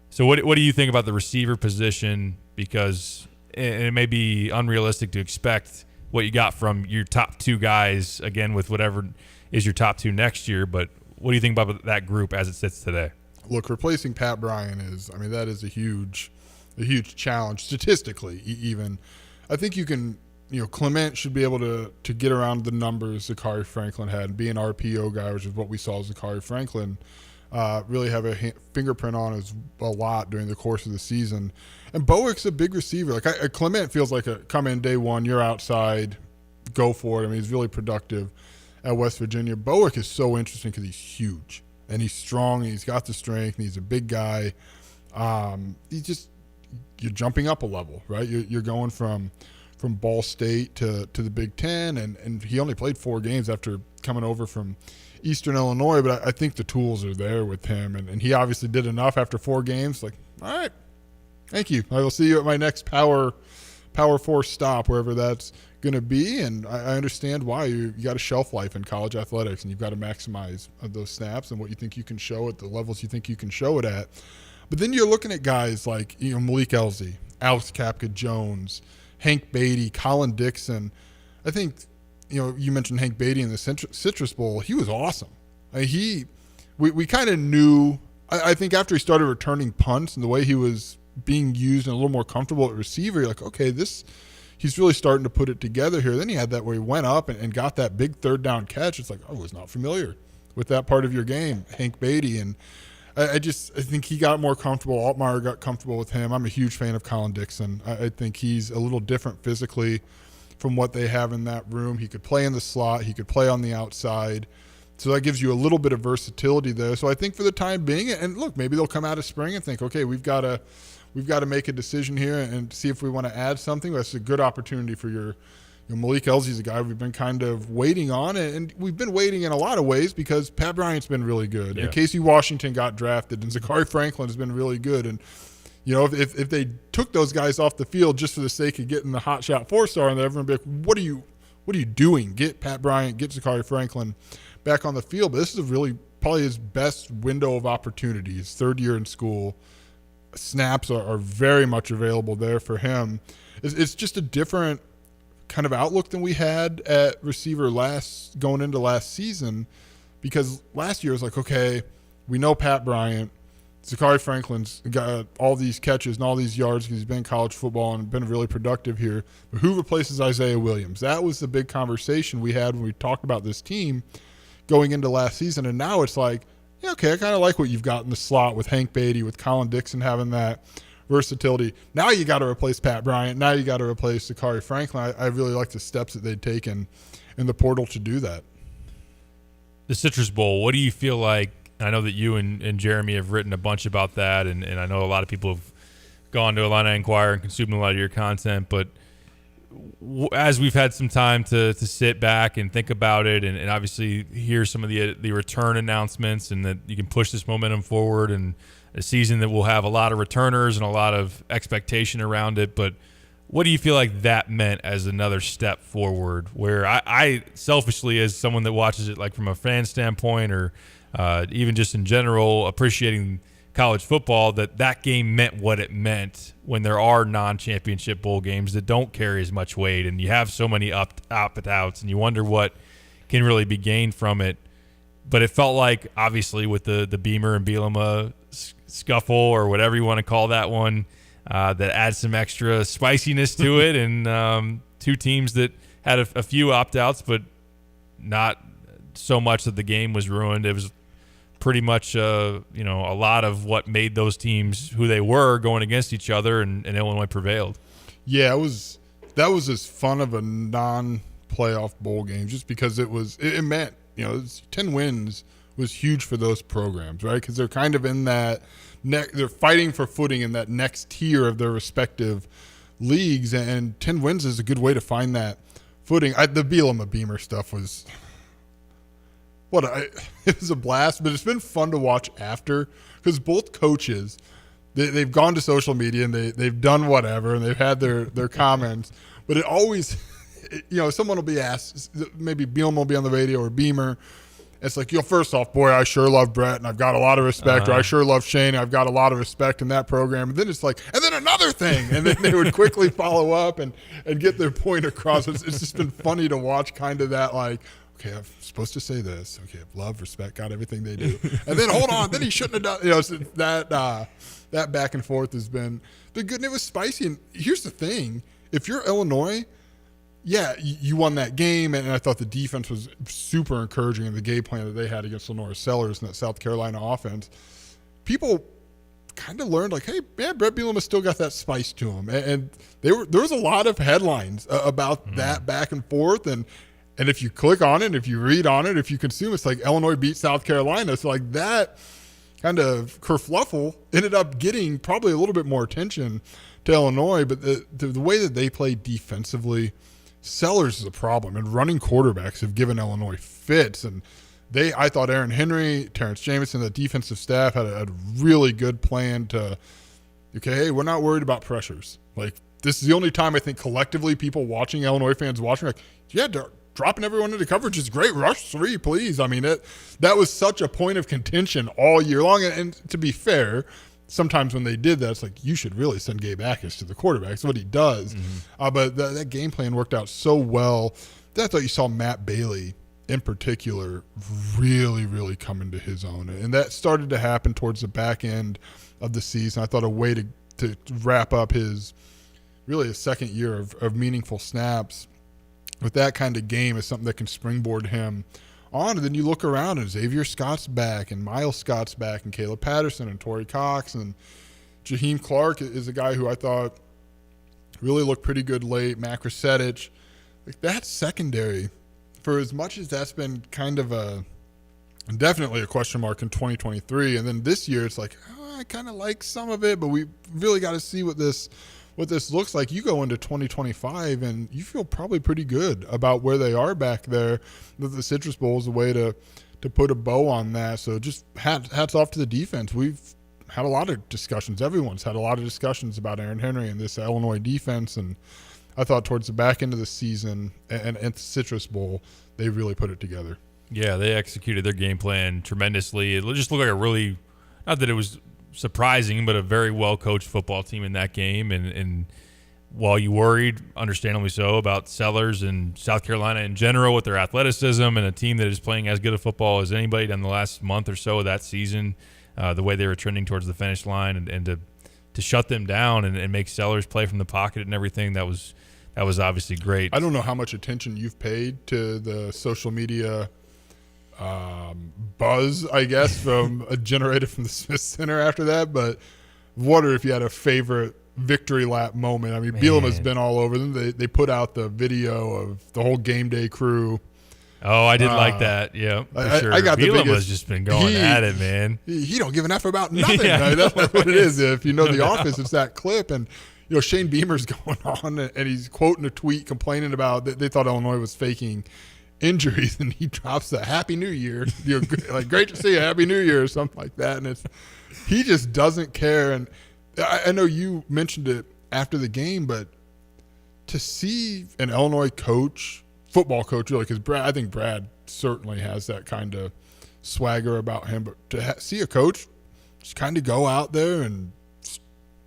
So what do you think about the receiver position? Because it may be unrealistic to expect what you got from your top two guys, again, with whatever is your top two next year. But what do you think about that group as it sits today? Look, replacing Pat Bryant that is a huge challenge statistically. Even I think you can, Clement should be able to get around the numbers Zachary Franklin had and be an RPO guy, which is what we saw Zachary Franklin really have a fingerprint on as a lot during the course of the season. And Bowick's a big receiver. Like Clement feels like a come in day one, you're outside, go for it. He's really productive at West Virginia. Bowick is so interesting because he's huge and he's strong and he's got the strength and he's a big guy. You're jumping up a level, right? You're going from Ball State to the Big Ten, and he only played 4 games after coming over from Eastern Illinois, but I think the tools are there with him, and he obviously did enough after 4 games. Like, all right, thank you. I will see you at my next Power 4 stop, wherever that's going to be, and I understand why. You got a shelf life in college athletics, and you've got to maximize those snaps and what you think you can show at the levels you think you can show it at. But then you're looking at guys like Malik Elzy, Alex Kapka-Jones, Hank Beatty, Colin Dixon. I think you mentioned Hank Beatty in the Citrus Bowl. He was awesome. We kind of knew. I think after he started returning punts and the way he was being used and a little more comfortable at receiver, you're like, okay, he's really starting to put it together here. Then he had that where he went up and got that big third down catch. It's like, I was not familiar with that part of your game, Hank Beatty. And I think he got more comfortable. Altmaier got comfortable with him. I'm a huge fan of Colin Dixon. I think he's a little different physically from what they have in that room. He could play in the slot. He could play on the outside. So that gives you a little bit of versatility there. So I think for the time being, and look, maybe they'll come out of spring and think, okay, we've got to make a decision here and see if we want to add something. That's a good opportunity for your Malik Elzy's a guy we've been kind of waiting on, and we've been waiting in a lot of ways because Pat Bryant's been really good. Yeah. And Casey Washington got drafted, and Zachary Franklin has been really good. And if they took those guys off the field just for the sake of getting the hotshot 4-star, and everyone would be like, what are you doing? Get Pat Bryant, get Zachary Franklin back on the field. But this is probably his best window of opportunity. His 3rd year in school. Snaps are very much available there for him. It's just a different kind of outlook than we had at receiver going into last season, because last year it was like, okay, we know Pat Bryant, Zachary Franklin's got all these catches and all these yards because he's been in college football and been really productive here. But who replaces Isaiah Williams? That was the big conversation we had when we talked about this team going into last season. And now it's like, yeah, okay, I kind of like what you've got in the slot with Hank Beatty, with Colin Dixon having that versatility. Now you got to replace Pat Bryant. Now you got to replace Zachary Franklin. I really like the steps that they'd taken in the portal to do that. The Citrus Bowl, what do you feel like? I know that you and Jeremy have written a bunch about that, and I know a lot of people have gone to Illini Inquirer and consumed a lot of your content, but as we've had some time to sit back and think about it and obviously hear some of the return announcements, and that you can push this momentum forward, and a season that will have a lot of returners and a lot of expectation around it, but what do you feel like that meant as another step forward, where I selfishly, as someone that watches it like from a fan standpoint or even just in general appreciating college football, that game meant what it meant when there are non-championship bowl games that don't carry as much weight, and you have so many opt-outs, and you wonder what can really be gained from it. But it felt like, obviously, with the Beamer and Bielema scuffle, or whatever you want to call that one, that adds some extra spiciness to it, and 2 teams that had a few opt-outs, but not so much that the game was ruined. It was pretty much a lot of what made those teams who they were going against each other, and Illinois prevailed. Yeah, that was as fun of a non-playoff bowl game, just because it meant 10 wins was huge for those programs, right? Because they're kind of in that they're fighting for footing in that next tier of their respective leagues, and 10 wins is a good way to find that footing. The Bielema Beamer stuff was it was a blast, but it's been fun to watch after, because both coaches, they've gone to social media and they've done whatever, and they've had their comments, but it always someone will be asked, maybe Bielema will be on the radio or Beamer. It's like, first off, boy, I sure love Brett and I've got a lot of respect, or I sure love Shane, I've got a lot of respect in that program. And then it's like, and then another thing. And then they would quickly follow up and get their point across. It's just been funny to watch kind of that, like, okay, I'm supposed to say this. Okay, love, respect, got everything they do. And then hold on, then he shouldn't have done, so that back and forth has been good. And it was spicy. And here's the thing, if you're Illinois, yeah, you won that game, and I thought the defense was super encouraging in the game plan that they had against Lenora Sellers and that South Carolina offense. People kind of learned, like, hey, man, Brett Bielema still got that spice to him. And there was a lot of headlines about that back and forth. And if you click on it, if you read on it, if you consume, it's like Illinois beat South Carolina. So, like, that kind of kerfluffle ended up getting probably a little bit more attention to Illinois. But the way that they played defensively, Sellers is a problem, and running quarterbacks have given Illinois fits. And I thought Aaron Henry, Terrence Jamison, the defensive staff had a really good plan to, okay, hey, we're not worried about pressures. Like, this is the only time I think collectively people watching, Illinois fans watching, like, yeah, dropping everyone into coverage is great. Rush 3, please. I mean, that was such a point of contention all year long. And to be fair, sometimes when they did that, it's like, you should really send Gabe Akers to the quarterback. That's what he does. But that game plan worked out so well that I thought you saw Matt Bailey in particular really, really come into his own. And that started to happen towards the back end of the season. I thought a way to wrap up his second year of meaningful snaps with that kind of game is something that can springboard him on. And then you look around and Xavier Scott's back and Miles Scott's back and Caleb Patterson and Torrey Cox and Jaheim Clark is a guy who I thought really looked pretty good late. Matt Krasevich. Like, that secondary, for as much as that's been kind of definitely a question mark in 2023, and then this year it's like, I kind of like some of it, but we really got to see what this looks like. You go into 2025 and you feel probably pretty good about where they are back there. The Citrus Bowl is a way to put a bow on that. So just hats off to the defense. We've had a lot of discussions. Everyone's had a lot of discussions about Aaron Henry and this Illinois defense. And I thought towards the back end of the season and at the Citrus Bowl, they really put it together. Yeah, they executed their game plan tremendously. It just looked like a really, not that it was surprising, but a very well-coached football team in that game. And while you worried, understandably so, about Sellers and South Carolina in general with their athleticism and a team that is playing as good a football as anybody done the last month or so of that season, the way they were trending towards the finish line and to shut them down and make Sellers play from the pocket and everything, that was obviously great. I don't know how much attention you've paid to the social media buzz, I guess, generated from the Smith Center after that, but wonder if you had a favorite victory lap moment. I mean, Bielema's been all over them. They put out the video of the whole game day crew. Oh, I did like that. Yeah, for sure. I got the biggest. Bielema's just been going at it, man. He don't give an F about nothing. Right? That's what it is. If you know The Office, it's that clip. And Shane Beamer's going on and he's quoting a tweet complaining about they thought Illinois was faking injuries, and he drops a Happy New Year, like, great to see you, Happy New Year, or something like that. And he just doesn't care. And I know you mentioned it after the game, but to see an Illinois football coach, really, because I think Brad certainly has that kind of swagger about him, but to see a coach just kind of go out there and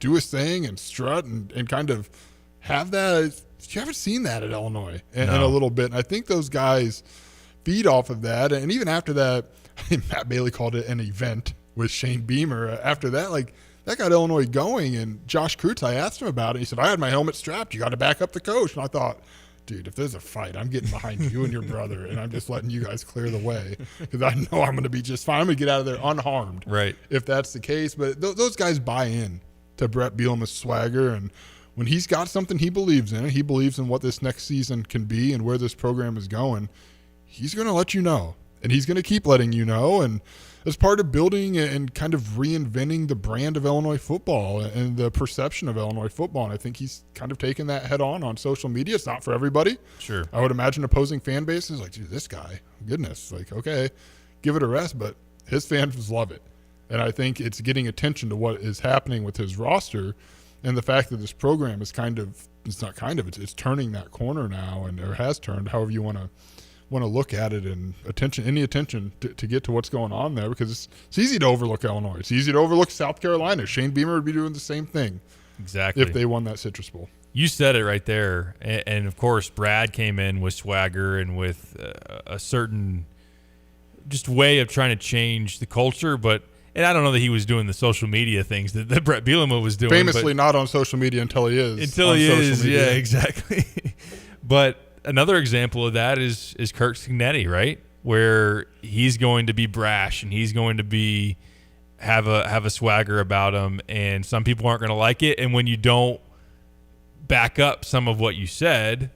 do his thing and strut and kind of have that. You haven't seen that at Illinois in a little bit. And I think those guys feed off of that. And even after that, I think Matt Bailey called it an event with Shane Beamer. After that, like, that got Illinois going. And Josh Kreutz, I asked him about it. He said, I had my helmet strapped. You got to back up the coach. And I thought, dude, if there's a fight, I'm getting behind you and your brother, and I'm just letting you guys clear the way because I know I'm going to be just fine. I'm going to get out of there unharmed, right? If that's the case. But those guys buy in to Brett Bielema's swagger, and when he's got something he believes in, he believes in what this next season can be and where this program is going, he's going to let you know, and he's going to keep letting you know. And as part of building and kind of reinventing the brand of Illinois football and the perception of Illinois football, and I think he's kind of taken that head on social media. It's not for everybody. Sure. I would imagine opposing fan bases like, dude, this guy, goodness, like, okay, give it a rest, but his fans love it. And I think it's getting attention to what is happening with his roster. And the fact that this program is it's turning that corner now, or has turned, however you want to look at it, and any attention to get to what's going on there, because it's easy to overlook Illinois. It's easy to overlook South Carolina. Shane Beamer would be doing the same thing. Exactly. If they won that Citrus Bowl. You said it right there. And of course, Brad came in with swagger and with a certain just way of trying to change the culture, and I don't know that he was doing the social media things that Brett Bielema was doing. Famously not on social media until he is. Yeah, exactly. But another example of that is Kirk Cignetti, right? Where he's going to be brash and he's going to have a swagger about him, and some people aren't going to like it. And when you don't back up some of what you said,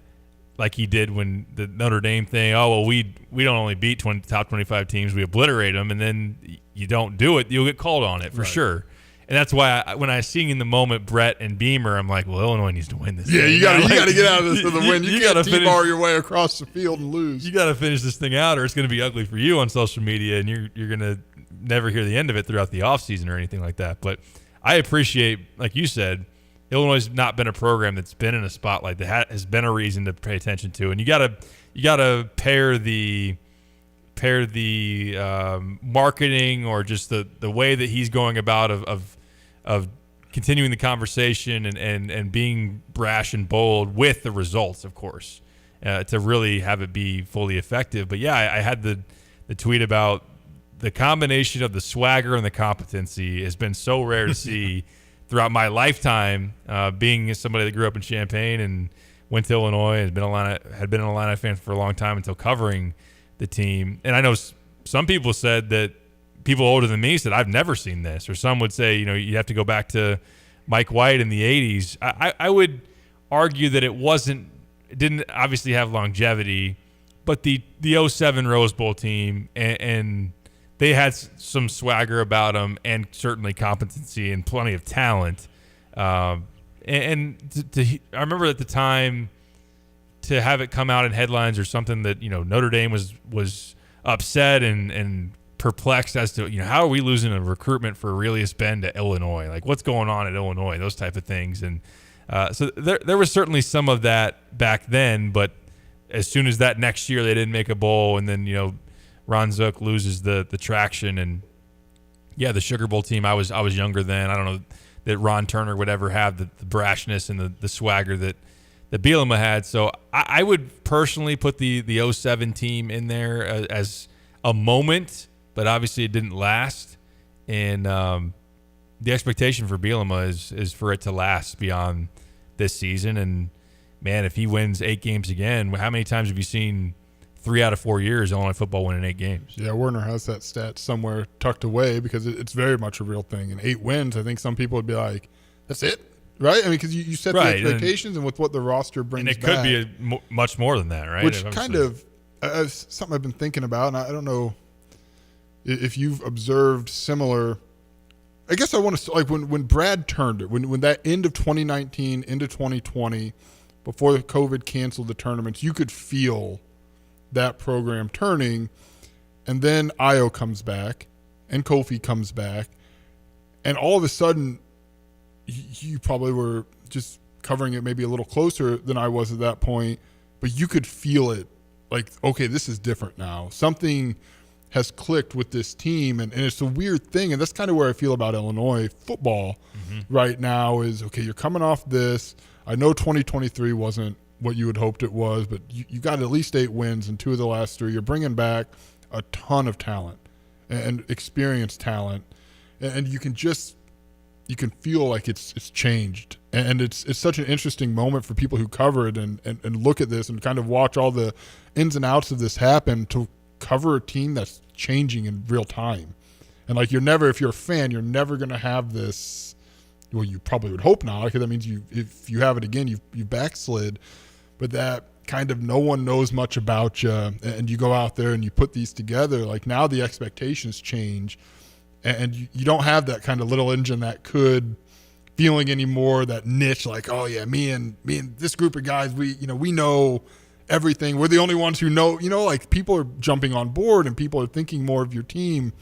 like he did when the Notre Dame thing, we don't only beat top 25 teams, we obliterate them, and then you don't do it, you'll get called on it for sure. And that's why when I seen in the moment Brett and Beamer, I'm like, well, Illinois needs to win this. Yeah, thing. you got to get out of this with a win. You can't T-bar your way across the field and lose. You got to finish this thing out, or it's going to be ugly for you on social media, and you're going to never hear the end of it throughout the offseason or anything like that. But I appreciate, like you said, Illinois has not been a program that's been in a spotlight that has been a reason to pay attention to, and you gotta pair the marketing, or just the way that he's going about of continuing the conversation and being brash and bold with the results, of course, to really have it be fully effective. But yeah, I had the tweet about the combination of the swagger and the competency has been so rare to see throughout my lifetime, being somebody that grew up in Champaign and went to Illinois and had been an Illini fan for a long time until covering the team. And I know some people said that, people older than me said, I've never seen this. Or some would say, you have to go back to Mike White in the 80s. I would argue that it didn't obviously have longevity, but the 07 Rose Bowl team and they had some swagger about them, and certainly competency and plenty of talent. I remember at the time to have it come out in headlines or something that Notre Dame was upset and perplexed as to how are we losing a recruitment for Aurelius Ben to Illinois? Like, what's going on at Illinois? Those type of things. And so there was certainly some of that back then, but as soon as that next year they didn't make a bowl, and then Ron Zook loses the traction, and the Sugar Bowl team. I was younger then. I don't know that Ron Turner would ever have the brashness and the swagger that Bielema had. So I would personally put the 07 team in there as a moment, but obviously it didn't last. And the expectation for Bielema is for it to last beyond this season. And man, if he wins 8 games again, how many times have you seen 3 out of 4 years Illinois football winning 8 games? Yeah, Werner has that stat somewhere tucked away, because it's very much a real thing. And 8 wins, I think some people would be like, that's it, right? I mean, because you set the expectations, and with what the roster brings back. And it could be much more than that, right? Which kind of something I've been thinking about, and I don't know if you've observed similar. I guess I want to, like, when Brad turned it, when that end of 2019 into 2020, before the COVID canceled the tournaments, you could feel that program turning. And then Io comes back and Kofi comes back, and all of a sudden you probably were just covering it maybe a little closer than I was at that point, but you could feel it, like, okay, this is different now. Something has clicked with this team, and it's a weird thing, and that's kind of where I feel about Illinois football right now is, okay, you're coming off this. I know 2023 wasn't what you had hoped it was, but you got at least 8 wins in 2 of the last 3. You're bringing back a ton of talent and experienced talent, and you can feel like it's changed, and it's such an interesting moment for people who cover it and look at this and kind of watch all the ins and outs of this happen, to cover a team that's changing in real time. And like, if you're a fan, you're never going to have this. Well, you probably would hope not, because that means if you have it again, you've backslid. But that kind of no one knows much about you, and you go out there and you put these together. Like, now the expectations change, and you don't have that kind of little engine that could feeling anymore, that niche, like, oh yeah, me and this group of guys, we know everything. We're the only ones who know, like, people are jumping on board and people are thinking more of your team.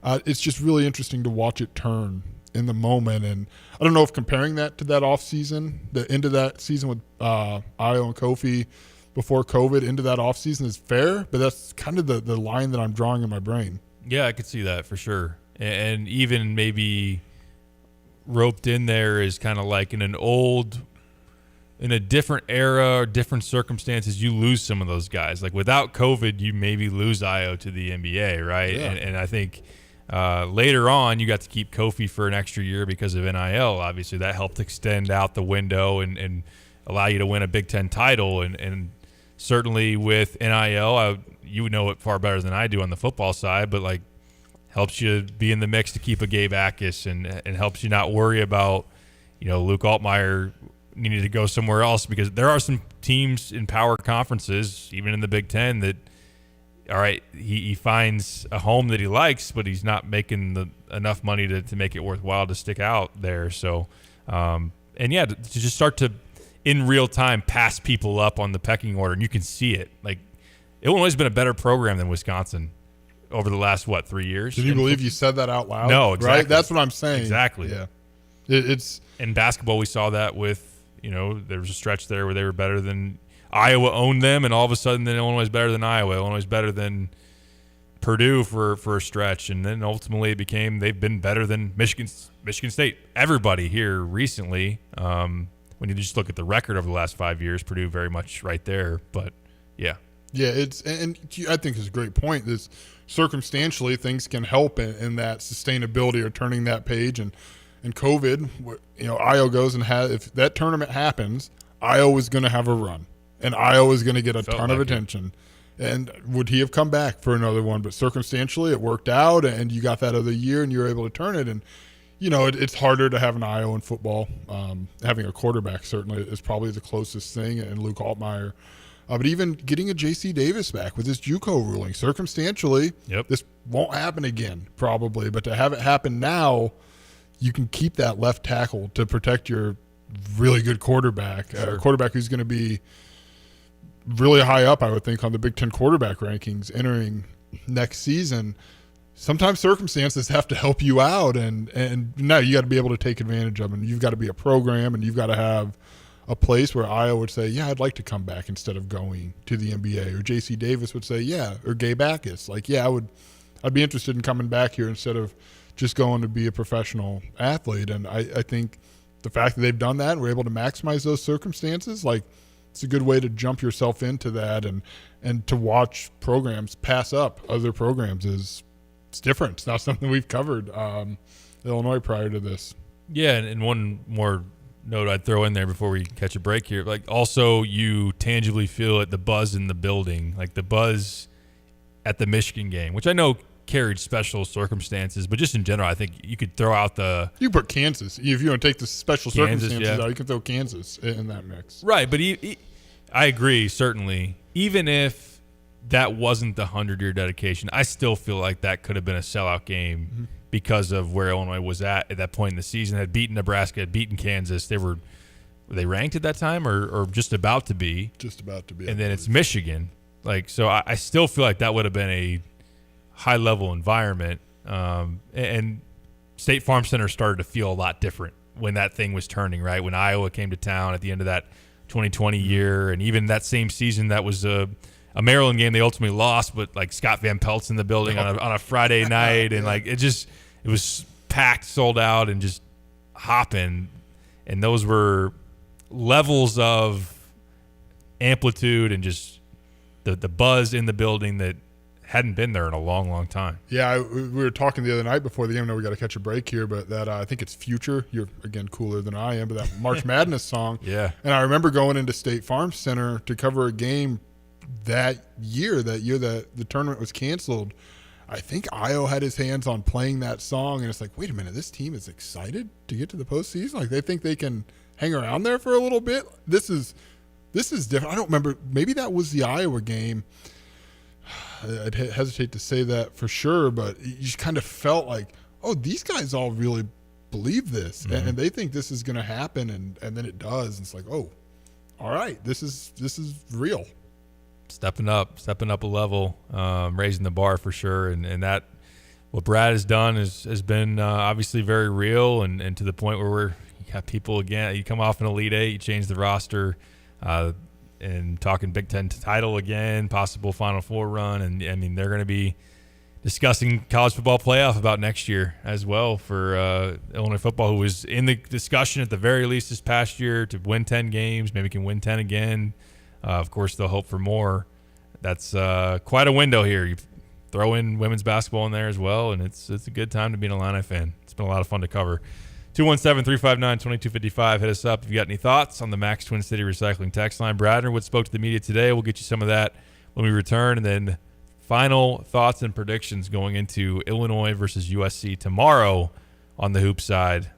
It's just really interesting to watch it turn in the moment. And I don't know if comparing that to that offseason, the end of that season with Ayo and Kofi before COVID into that offseason is fair, but that's kind of the line that I'm drawing in my brain. Yeah, I could see that for sure. And even maybe roped in there is kind of like in a different era or different circumstances, you lose some of those guys. Like without COVID, you maybe lose Ayo to the NBA, right? Yeah. And I think later on, you got to keep Kofi for an extra year because of NIL. Obviously, that helped extend out the window and allow you to win a Big Ten title. And certainly with NIL, you would know it far better than I do on the football side, but like helps you be in the mix to keep a Gabe Akis and helps you not worry about, Luke Altmaier needed to go somewhere else, because there are some teams in power conferences, even in the Big Ten, that, all right, he finds a home that he likes, but he's not making enough money to make it worthwhile to stick out there. So, to just start to, in real time, pass people up on the pecking order, and you can see it. Like, Illinois has been a better program than Wisconsin over the last, 3 years? Did you believe you said that out loud? No, exactly. Right? That's what I'm saying. Exactly. Yeah. It's in basketball, we saw that with, there was a stretch there where they were better than Iowa owned them, and all of a sudden then Illinois is better than Iowa. Illinois is better than Purdue for a stretch, and then ultimately it became they've been better than Michigan State. Everybody here recently, when you just look at the record over the last 5 years, Purdue very much right there. But yeah. Yeah, and I think it's a great point. This circumstantially things can help in that sustainability or turning that page. And COVID, Iowa goes and if that tournament happens, Iowa is going to have a run, and Iowa is going to get a ton of attention. And would he have come back for another one? But circumstantially, it worked out, and you got that other year, and you were able to turn it. And it's harder to have an Iowa in football. Having a quarterback certainly is probably the closest thing, and Luke Altmaier. But even getting a J.C. Davis back with this JUCO ruling, circumstantially, this won't happen again probably. But to have it happen now, you can keep that left tackle to protect your really good quarterback, a quarterback who's going to be really high up, I would think, on the Big Ten quarterback rankings entering next season. Sometimes circumstances have to help you out, and now you got to be able to take advantage of them. You've got to be a program, and you've got to have a place where Iowa would say, yeah, I'd like to come back instead of going to the NBA. Or J.C. Davis would say, yeah, or Gabe Akis. Like, yeah, I'd be interested in coming back here instead of just going to be a professional athlete. And I think the fact that they've done that and we're able to maximize those circumstances, like, it's a good way to jump yourself into that, and to watch programs pass up other programs it's different. It's not something we've covered Illinois prior to this. Yeah, and one more note I'd throw in there before we catch a break here. Like, also you tangibly feel it, the buzz in the building, like the buzz at the Michigan game, which I know carried special circumstances, but just in general, I think you could throw out you put Kansas. If you want to take the special circumstances out, you can throw Kansas in that mix. Right, but I agree, certainly. Even if that wasn't the 100-year dedication, I still feel like that could have been a sellout game because of where Illinois was at that point in the season. Had beaten Nebraska, had beaten Kansas. Were they ranked at that time or just about to be? Just about to be. And then it's Michigan. Like, so I still feel like that would have been a high-level environment. And State Farm Center started to feel a lot different when that thing was turning, right? When Iowa came to town at the end of that 2020 year, and even that same season, that was a Maryland game they ultimately lost, but like Scott Van Pelt's in the building on a Friday night, and like it was packed, sold out, and just hopping. And those were levels of amplitude and just the buzz in the building that hadn't been there in a long, long time. Yeah, we were talking the other night before the game. I know we got to catch a break here, but that I think it's Future. You're, again, cooler than I am, but that March Madness song. Yeah. And I remember going into State Farm Center to cover a game that year that the tournament was canceled. I think Io had his hands on playing that song, and it's like, wait a minute, this team is excited to get to the postseason? Like, they think they can hang around there for a little bit? This is different. I don't remember. Maybe that was the Iowa game. I'd hesitate to say that for sure, but you just kind of felt like, oh, these guys all really believe this, and they think this is going to happen, and then it does. And it's like, oh, all right, this is real. Stepping up a level, raising the bar for sure, and that what Brad has done has been obviously very real, and to the point where you got people again. You come off an Elite Eight, you change the roster, and talking Big Ten title again, possible Final Four run, and I mean they're going to be discussing college football playoff about next year as well for Illinois football, who was in the discussion at the very least this past year to win 10 games, maybe can win 10 again. Of course, they'll hope for more. That's quite a window here. You throw in women's basketball in there as well, and it's a good time to be an Illini fan. It's been a lot of fun to cover. 217-359-2255. Hit us up if you got any thoughts on the Max Twin City Recycling text line. Brad Underwood spoke to the media today. We'll get you some of that when we return, and then final thoughts and predictions going into Illinois versus USC tomorrow on the hoop side.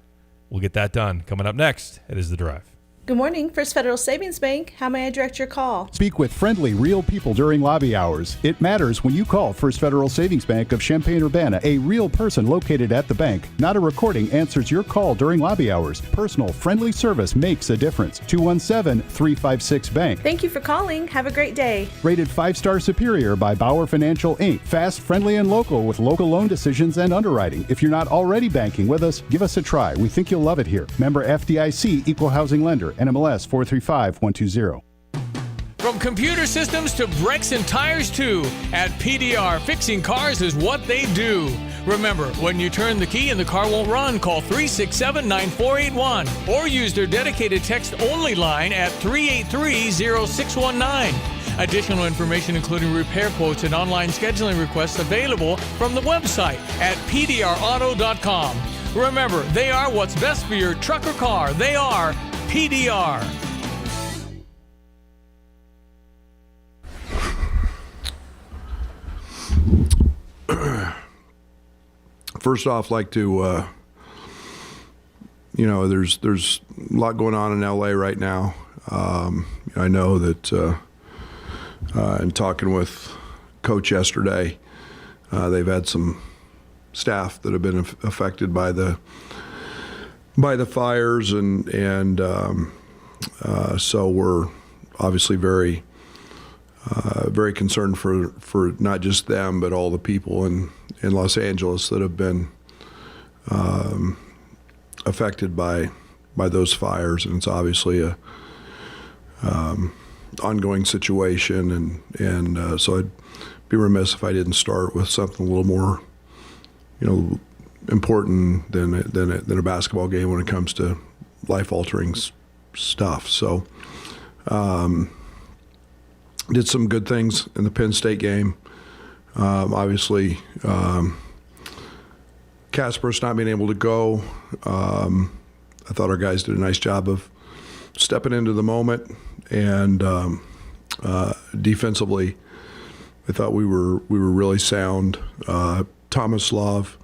We'll get that done. Coming up next, it is The Drive. Good morning, First Federal Savings Bank. How may I direct your call? Speak with friendly, real people during lobby hours. It matters when you call First Federal Savings Bank of Champaign-Urbana. A real person located at the bank. Not a recording answers your call during lobby hours. Personal, friendly service makes a difference. 217-356-BANK. Thank you for calling. Have a great day. Rated 5-star superior by Bauer Financial, Inc. Fast, friendly, and local with local loan decisions and underwriting. If you're not already banking with us, give us a try. We think you'll love it here. Member FDIC, Equal Housing Lender. NMLS 435120. From computer systems to brakes and tires too, at PDR, fixing cars is what they do. Remember, when you turn the key and the car won't run, call 367-9481 or use their dedicated text-only line at 383-0619. Additional information including repair quotes and online scheduling requests available from the website at pdrauto.com. Remember, they are what's best for your truck or car. They are PDR. First off, like to, there's a lot going on in LA right now. I know that in talking with Coach yesterday, they've had some staff that have been affected by the fires, and so we're obviously very concerned for not just them but all the people in Los Angeles that have been affected by those fires, and it's obviously a ongoing situation, and so I'd be remiss if I didn't start with something a little more important than a basketball game when it comes to life-altering stuff. So did some good things in the Penn State game. Obviously, Kaspar's not being able to go. I thought our guys did a nice job of stepping into the moment, and defensively, I thought we were really sound. Tomislav,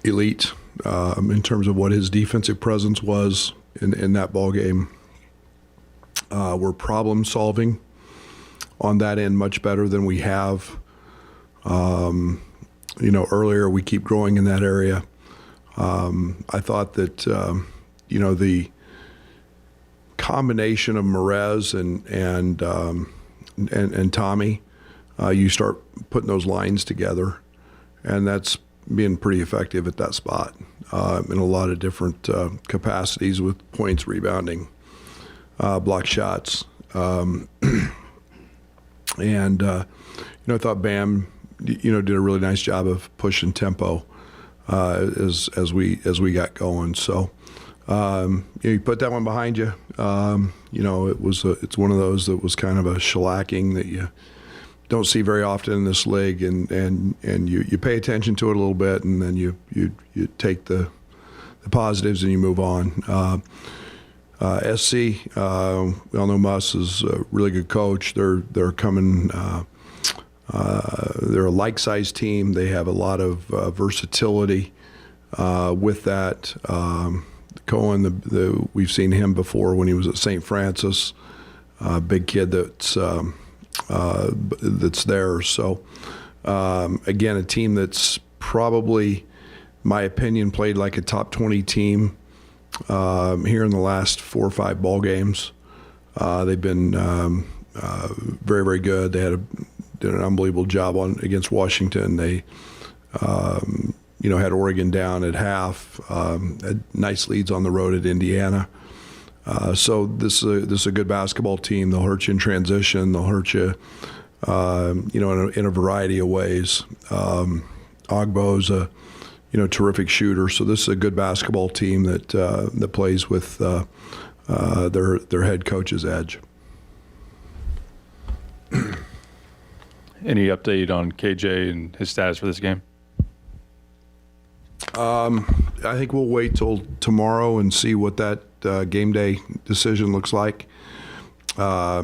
elite in terms of what his defensive presence was in that ball game. We're problem solving on that end much better than we have. Earlier we keep growing in that area. I thought that the combination of Merez and Tommy, you start putting those lines together, and that's being pretty effective at that spot in a lot of different capacities with points, rebounding, block shots. And I thought Bam, did a really nice job of pushing tempo as we got going. So you put that one behind you. It's one of those that was kind of a shellacking that you don't see very often in this league, and you pay attention to it a little bit, and then you take the positives and you move on. SC, we all know Muss is a really good coach. They're coming. They're a like-sized team. They have a lot of versatility with that. Cohen, we've seen him before when he was at St. Francis. Big kid that's there. So again, a team that's probably, in my opinion, played like a top 20 team here in the last 4 or 5 ball games. They've been very, very good. They had did an unbelievable job against Washington. They had Oregon down at half, had nice leads on the road at Indiana. So this is a good basketball team. They'll hurt you in transition. They'll hurt you, in a variety of ways. Ogbo's a terrific shooter. So this is a good basketball team that plays with their head coach's edge. Any update on KJ and his status for this game? I think we'll wait till tomorrow and see what that game day decision looks like. I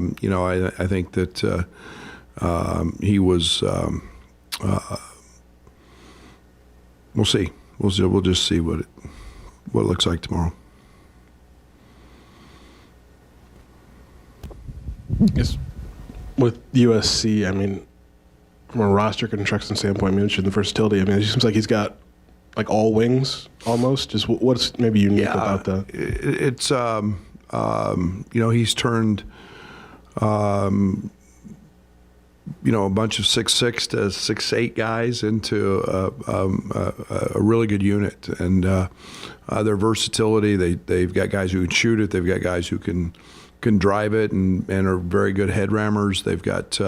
think that he was. We'll see. We'll just see what it looks like tomorrow. Yes. With USC, I mean, from a roster construction standpoint, you mentioned the versatility. I mean, it seems like he's got like all wings almost. Just what's maybe unique about that? It's he's turned a bunch of 6'6" to 6'8" guys into a really good unit, and their versatility. They've got guys who can shoot it. They've got guys who can drive it and are very good head rammers. They've got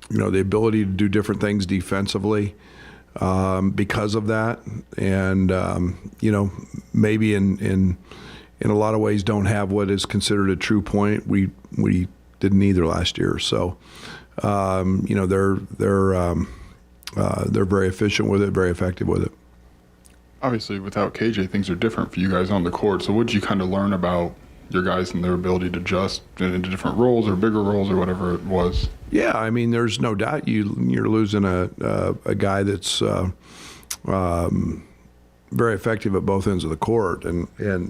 the ability to do different things defensively because of that, and maybe in a lot of ways don't have what is considered a true point. We didn't either last year, so they're very efficient with it, very effective with it. Obviously, without KJ, things are different for you guys on the court. So what did you kind of learn about your guys and their ability to adjust into different roles or bigger roles or whatever it was? Yeah, I mean, there's no doubt you're losing a guy that's very effective at both ends of the court and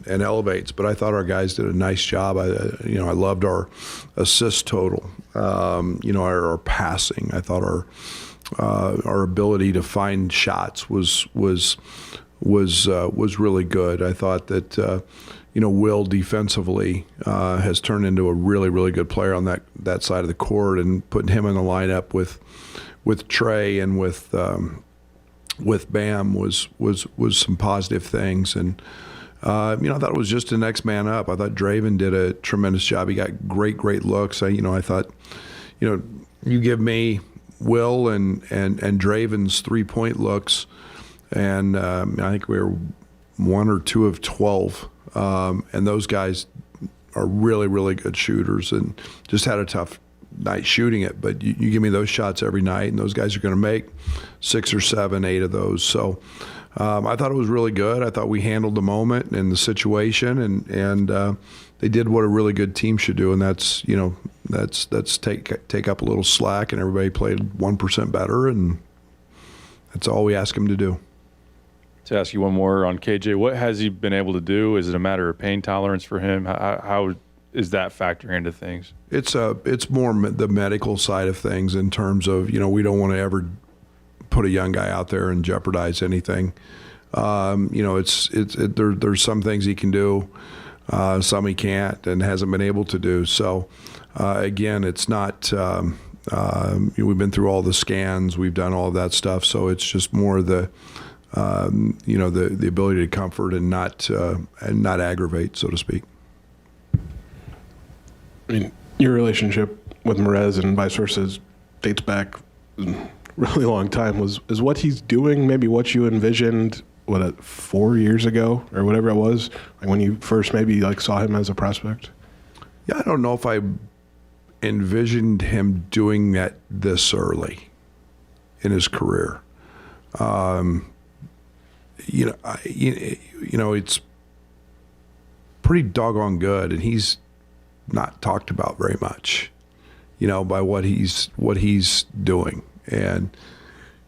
elevates. But I thought our guys did a nice job. I loved our assist total. Our passing. I thought our ability to find shots was really good. I thought that Will defensively has turned into a really, really good player on that side of the court, and putting him in the lineup with Trey and with Bam was some positive things. And I thought it was just the next man up. I thought Draven did a tremendous job. He got great looks. I thought you give me Will and Draven's 3-point looks, and I think we were 1 or 2 of 12. And those guys are really, really good shooters and just had a tough night shooting it. But you give me those shots every night, and those guys are going to make 6 or 7, 8 of those. So I thought it was really good. I thought we handled the moment and the situation, and they did what a really good team should do, and that's take up a little slack, and everybody played 1% better, and that's all we ask them to do. To ask you one more on KJ, what has he been able to do? Is it a matter of pain tolerance for him? How is that factoring into things? It's more the medical side of things in terms of, we don't want to ever put a young guy out there and jeopardize anything. There's some things he can do, some he can't and hasn't been able to do. So again, it's not. We've been through all the scans, we've done all of that stuff. So it's just more the ability to comfort and not aggravate, so to speak. I mean, your relationship with Merez and vice versa dates back a really long time. Is what he's doing maybe what you envisioned 4 years ago or whatever it was, like when you first maybe saw him as a prospect? Yeah, I don't know if I envisioned him doing that this early in his career. It's pretty doggone good, and he's not talked about very much, by what he's doing. And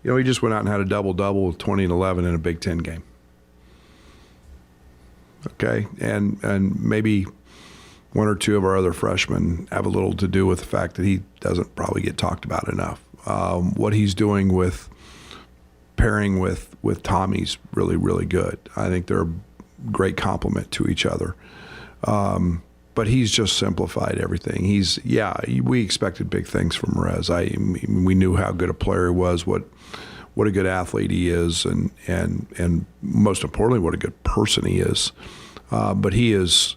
he just went out and had a double-double with 20 and 11 in a Big Ten game. Okay, and maybe 1 or 2 of our other freshmen have a little to do with the fact that he doesn't probably get talked about enough. What he's doing with pairing with Tommy's really, really good. I think they're a great complement to each other. but he's just simplified everything. We expected big things from Merez. We knew how good a player he was, what a good athlete he is, and most importantly, what a good person he is. But he is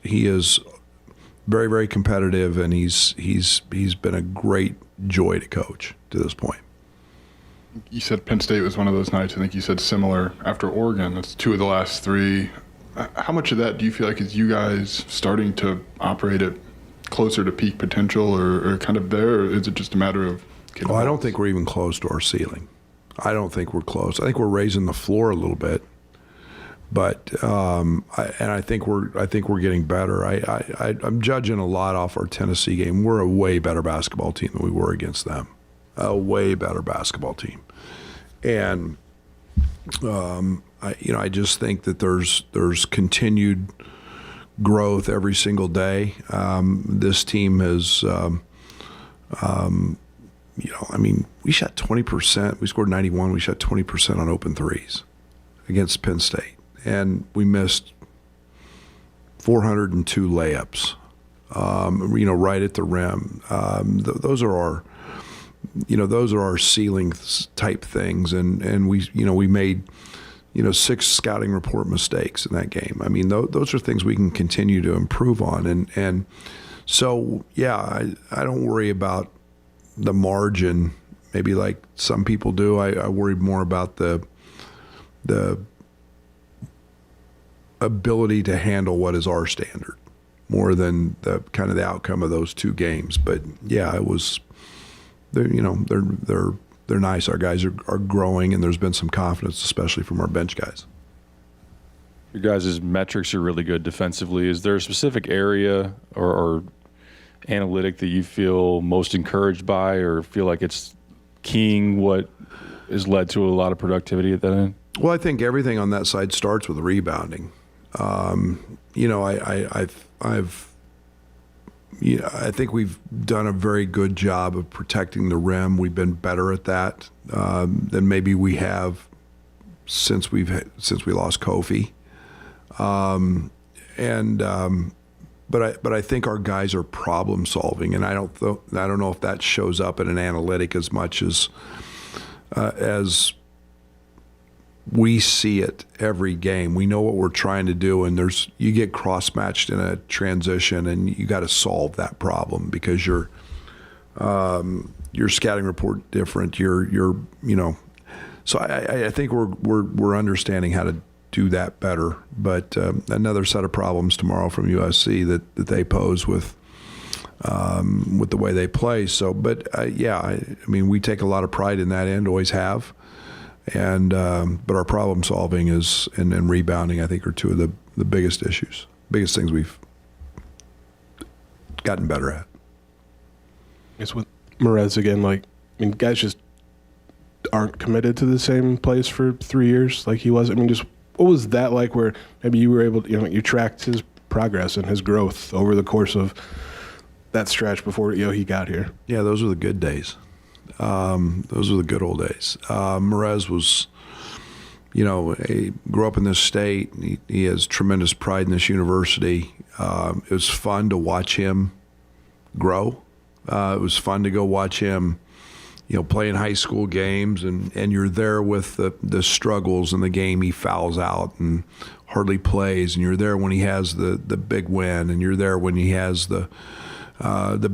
very, very competitive, and he's been a great joy to coach to this point. You said Penn State was one of those nights. I think you said similar after Oregon. That's 2 of the last 3. How much of that do you feel like is you guys starting to operate at closer to peak potential or kind of there, or is it just a matter of Well, I don't think we're even close to our ceiling. I don't think we're close. I think we're raising the floor a little bit, but I think we're getting better. I'm judging a lot off our Tennessee game. We're a way better basketball team than we were against them. A way better basketball team, and I just think that there's continued growth every single day. This team has. We shot 20%. We scored 91. We shot 20% on open threes against Penn State, and we missed 402 layups. Right at the rim. Those are our ceiling type things, and we made 6 scouting report mistakes in that game. I mean, those are things we can continue to improve on, and so I don't worry about the margin, maybe like some people do. I worry more about the ability to handle what is our standard more than the kind of the outcome of those 2 games. But it was, they're nice. Our guys are growing, and there's been some confidence, especially from our bench guys. Your guys' metrics are really good defensively. Is there a specific area or analytic that you feel most encouraged by, or feel like it's keying what has led to a lot of productivity at that end? Well, I think everything on that side starts with rebounding. I think we've done a very good job of protecting the rim. We've been better at that than maybe we have since we lost Kofi. But I think our guys are problem solving, and I don't know if that shows up in an analytic as much as we see it every game. We know what we're trying to do, and you get cross matched in a transition, and you got to solve that problem because your scouting report different. So I think we're understanding how to do that better, but another set of problems tomorrow from USC that they pose with the way they play. So, but we take a lot of pride in that end, always have, and but our problem solving and rebounding, I think, are 2 of the biggest things we've gotten better at. I guess with Merez again, guys just aren't committed to the same place for 3 years like he was. Just what was that like, where maybe you were able to, you tracked his progress and his growth over the course of that stretch before he got here? Yeah, those were the good days. Those were the good old days. Merez was, he grew up in this state. He has tremendous pride in this university. It was fun to watch him grow. It was fun to go watch him playing high school games, and you're there with the struggles in the game. He fouls out and hardly plays, and you're there when he has the big win, and you're there when he has the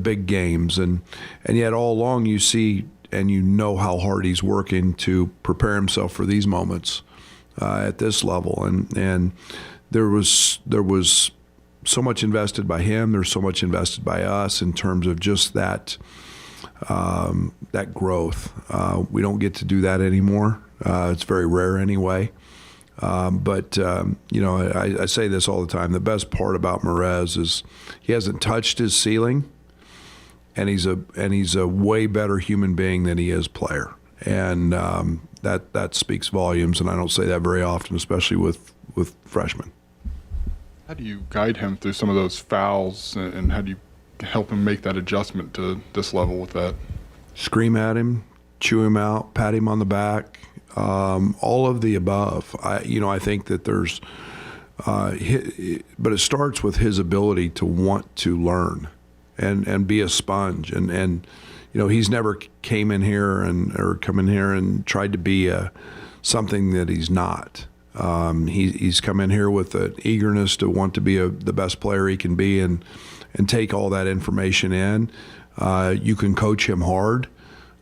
big games, and yet all along you see and how hard he's working to prepare himself for these moments at this level, and there was so much invested by him. There's so much invested by us in terms of just that growth. We don't get to do that anymore. It's very rare anyway. But I say this all the time. The best part about Merez is he hasn't touched his ceiling, and he's a way better human being than he is player. And that speaks volumes, and I don't say that very often, especially with freshmen. How do you guide him through some of those fouls, and how do you help him make that adjustment to this level with that? Scream at him, chew him out, pat him on the back, all of the above. I think that there's but it starts with his ability to want to learn and be a sponge. And he's never came in here or come in here and tried to be something that he's not. He's come in here with an eagerness to want to be the best player he can be and take all that information in. You can coach him hard.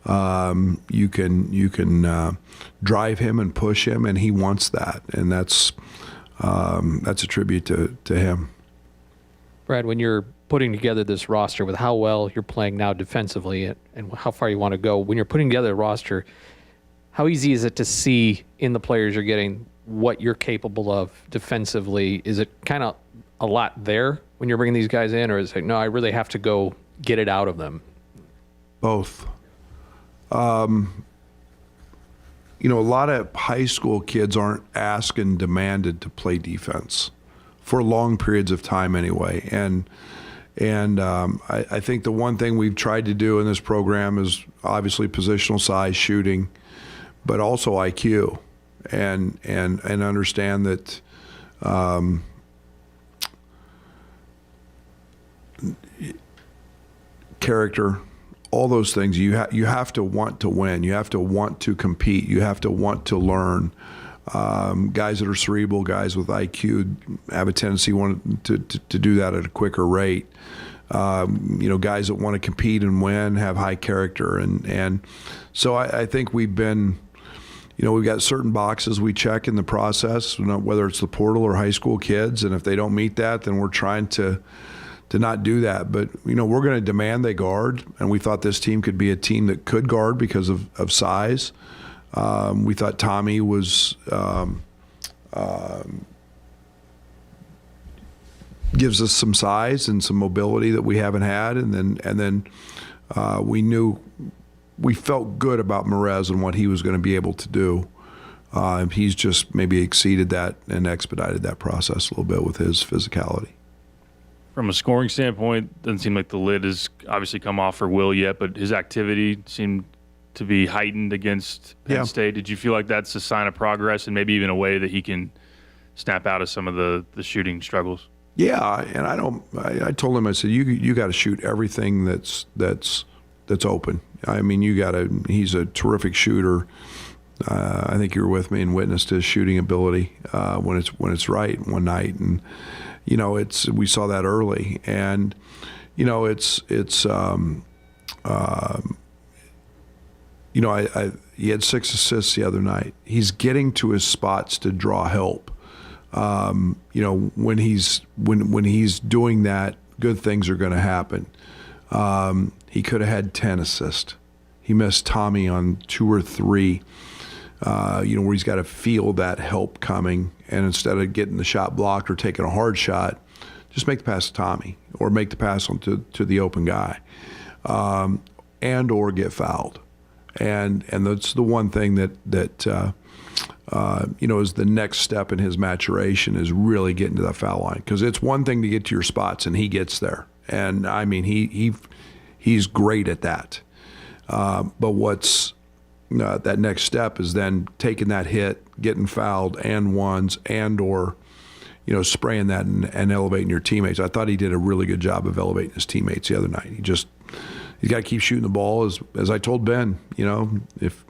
You can drive him and push him, and he wants that, and that's a tribute to him. Brad, when you're putting together this roster with how well you're playing now defensively and how far you want to go, when you're putting together a roster, how easy is it to see in the players you're getting what you're capable of defensively? Is it kind of a lot there when you're bringing these guys in, or is it, no, I really have to go get it out of them? Both. A lot of high school kids aren't asked and demanded to play defense for long periods of time anyway. And I think the one thing we've tried to do in this program is obviously positional size, shooting, but also IQ, and understand that character, all those things. You have to want to win. You have to want to compete. You have to want to learn. Guys that are cerebral, guys with IQ, have a tendency to do that at a quicker rate. Guys that want to compete and win have high character, and so I think we've been. We've got certain boxes we check in the process, whether it's the portal or high school kids, and if they don't meet that, then we're trying to not do that. But, we're going to demand they guard, and we thought this team could be a team that could guard because of size. We thought Tommy was gives us some size and some mobility that we haven't had, and then we felt good about Merez and what he was going to be able to do. He's just maybe exceeded that and expedited that process a little bit with his physicality. From a scoring standpoint, doesn't seem like the lid has obviously come off for Will yet, but his activity seemed to be heightened against Penn State. Did you feel like that's a sign of progress and maybe even a way that he can snap out of some of the shooting struggles? Yeah, and I told him, I said, you got to shoot everything that's open. I mean, he's a terrific shooter. I think you were with me and witnessed his shooting ability when it's right one night, and we saw that early, and he had 6 assists the other night. He's getting to his spots to draw help. When he's doing that, good things are going to happen. He could have had 10 assists. He missed Tommy on 2 or 3. Where he's got to feel that help coming, and instead of getting the shot blocked or taking a hard shot, just make the pass to Tommy or make the pass on to the open guy, and or get fouled, and that's the one thing that is the next step in his maturation, is really getting to that foul line, because it's one thing to get to your spots, and he gets there, and I mean he's great at that, but what's that next step is then taking that hit, getting fouled and ones, and or spraying that and elevating your teammates. I thought he did a really good job of elevating his teammates the other night. He's got to keep shooting the ball, as I told Ben. If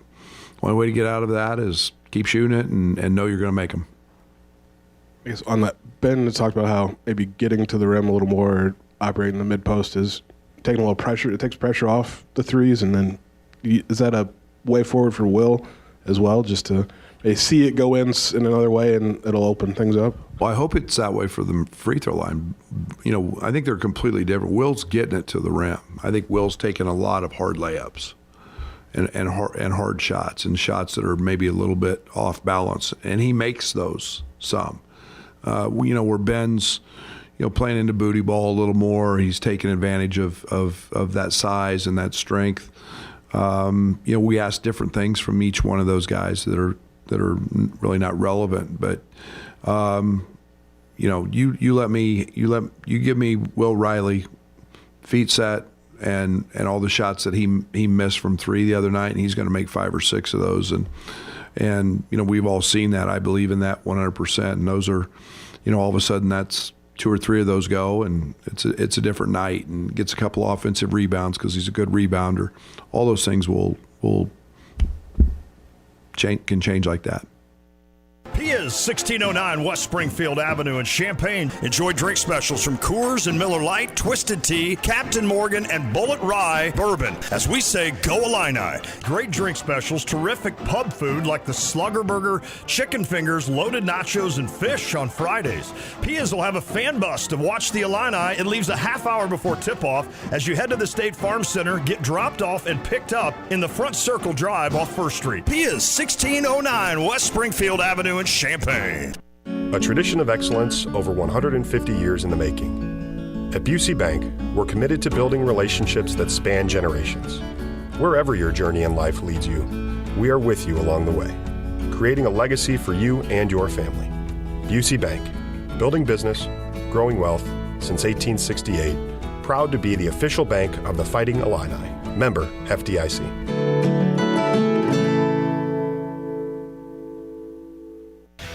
one way to get out of that is keep shooting it and know you're going to make them. I guess on that, Ben talked about how maybe getting to the rim a little more, operating the mid post is taking a little pressure. It takes pressure off the threes, and then is that a way forward for Will as well, just to see it go in another way, and it'll open things up? Well, I hope it's that way for the free throw line. I think they're completely different. Will's getting it to the rim. I think Will's taking a lot of hard layups and hard shots, and shots that are maybe a little bit off balance, and he makes those some. Where Ben's playing into booty ball a little more, he's taking advantage of that size and that strength. We ask different things from each one of those guys that are really not relevant, but you give me Will Riley feet set and all the shots that he missed from 3 the other night, and he's going to make 5 or 6 of those, and we've all seen that. I believe in that 100%, and those are all of a sudden that's 2 or 3 of those go, and it's a different night, and gets a couple offensive rebounds because he's a good rebounder. All those things will can change like that. Pia's 1609 West Springfield Avenue in Champaign. Enjoy drink specials from Coors and Miller Lite, Twisted Tea, Captain Morgan, and Bullet Rye Bourbon. As we say, go Illini. Great drink specials, terrific pub food like the Slugger Burger, chicken fingers, loaded nachos, and fish on Fridays. Pia's will have a fan bus to watch the Illini. It leaves a half hour before tip-off. As you head to the State Farm Center, get dropped off and picked up in the Front Circle Drive off 1st Street. Pia's 1609 West Springfield Avenue in Champaign. A tradition of excellence over 150 years in the making. At Busey Bank, we're committed to building relationships that span generations. Wherever your journey in life leads you, we are with you along the way, creating a legacy for you and your family. Busey Bank, building business, growing wealth since 1868, proud to be the official bank of the Fighting Illini. Member FDIC.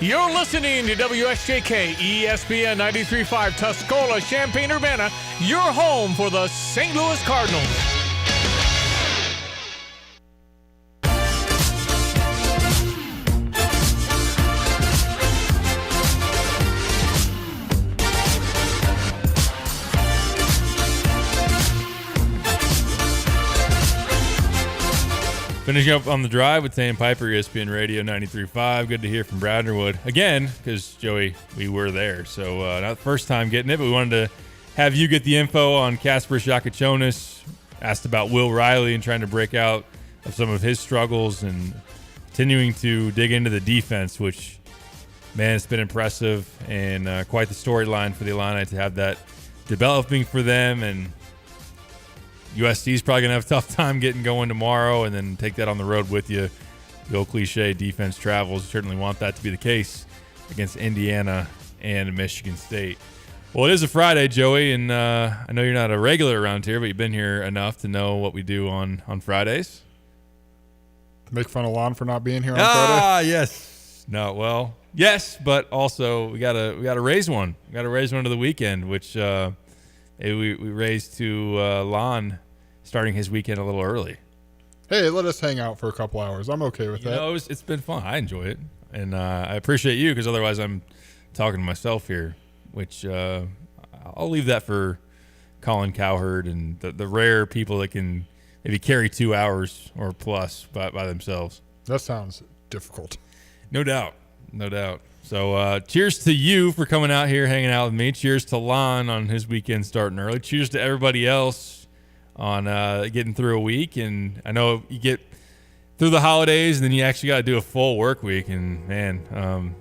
You're listening to WSJK ESPN 93.5 Tuscola, Champaign-Urbana, your home for the St. Louis Cardinals. Finishing up on the drive with Sam Piper, ESPN Radio 93.5. Good to hear from Brad Underwood again, because Joey, we were there. So not the first time getting it, but we wanted to have you get the info on Kasper Xhakachonis. Asked about Will Riley and trying to break out of some of his struggles and continuing to dig into the defense, which, man, it's been impressive and quite the storyline for the Illini to have that developing for them. And USC is probably going to have a tough time getting going tomorrow and then take that on the road with you. The old cliche, defense travels. You certainly want that to be the case against Indiana and Michigan State. Well, it is a Friday, Joey, and I know you're not a regular around here, but you've been here enough to know what we do on Fridays. Make fun of Lon for not being here on Friday? Yes. No, well, yes, but also we gotta raise one. We got to raise one to the weekend, which we raised to Lon starting his weekend a little early. Hey, let us hang out for a couple hours. I'm okay with that. It's been fun. I enjoy it, and I appreciate you, because otherwise I'm talking to myself here, which I'll leave that for Colin Cowherd and the rare people that can maybe carry 2 hours or plus by themselves. That sounds difficult. No doubt. So cheers to you for coming out here, hanging out with me. Cheers to Lon on his weekend starting early. Cheers to everybody else on getting through a week. And I know you get through the holidays and then you actually got to do a full work week. And, man,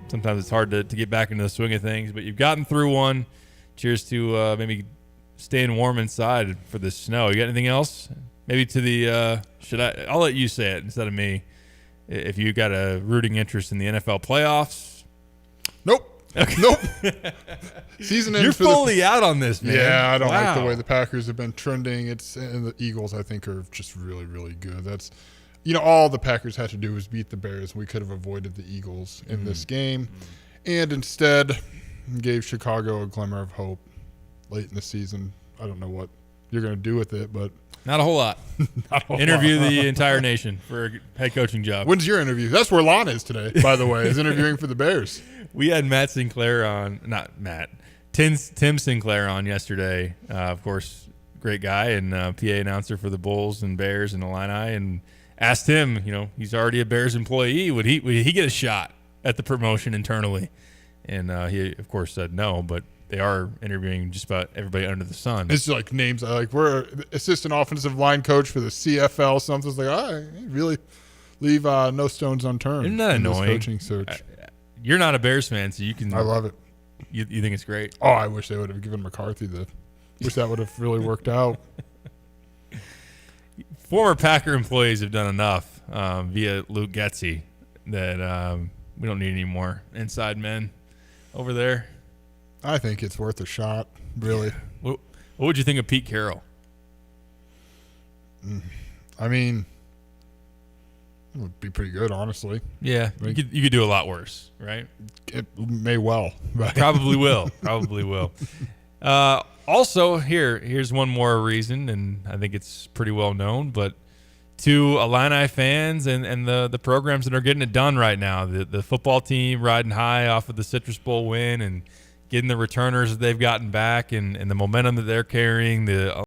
sometimes it's hard to get back into the swing of things. But you've gotten through one. Cheers to maybe staying warm inside for the snow. You got anything else? Maybe to the I'll let you say it instead of me. If you got a rooting interest in the NFL playoffs. Nope. Okay. Nope. Season You're fully out on this, man. Yeah, I don't like the way the Packers have been trending. And the Eagles, I think, are just really, really good. That's, all the Packers had to do was beat the Bears. We could have avoided the Eagles in this game. And instead gave Chicago a glimmer of hope late in the season. I don't know what you're going to do with it, but not a whole lot. Interview the entire nation for a head coaching job. When's your interview? That's where Lon is today, by the way, is interviewing for the Bears. We had Matt Sinclair on, not Matt, Tim Sinclair on yesterday. Of course, great guy and PA announcer for the Bulls and Bears and Illini, and asked him, he's already a Bears employee. Would he get a shot at the promotion internally? And he, of course, said no, but they are interviewing just about everybody under the sun. It's like names like we're assistant offensive line coach for the CFL. Something's like, really leave no stones unturned. Isn't that annoying? Coaching search. You're not a Bears fan, so you can. I love it. You think it's great? Oh, I wish they would have given McCarthy wish that would have really worked out. Former Packer employees have done enough via Luke Getsy that we don't need any more inside men over there. I think it's worth a shot, really. What would you think of Pete Carroll? I mean, would be pretty good, honestly. Yeah, you could do a lot worse, right? It may well. But Probably will. Probably will. Also, here's one more reason, and I think it's pretty well known, but to Illini fans and the programs that are getting it done right now, the football team riding high off of the Citrus Bowl win and getting the returners that they've gotten back and the momentum that they're carrying, the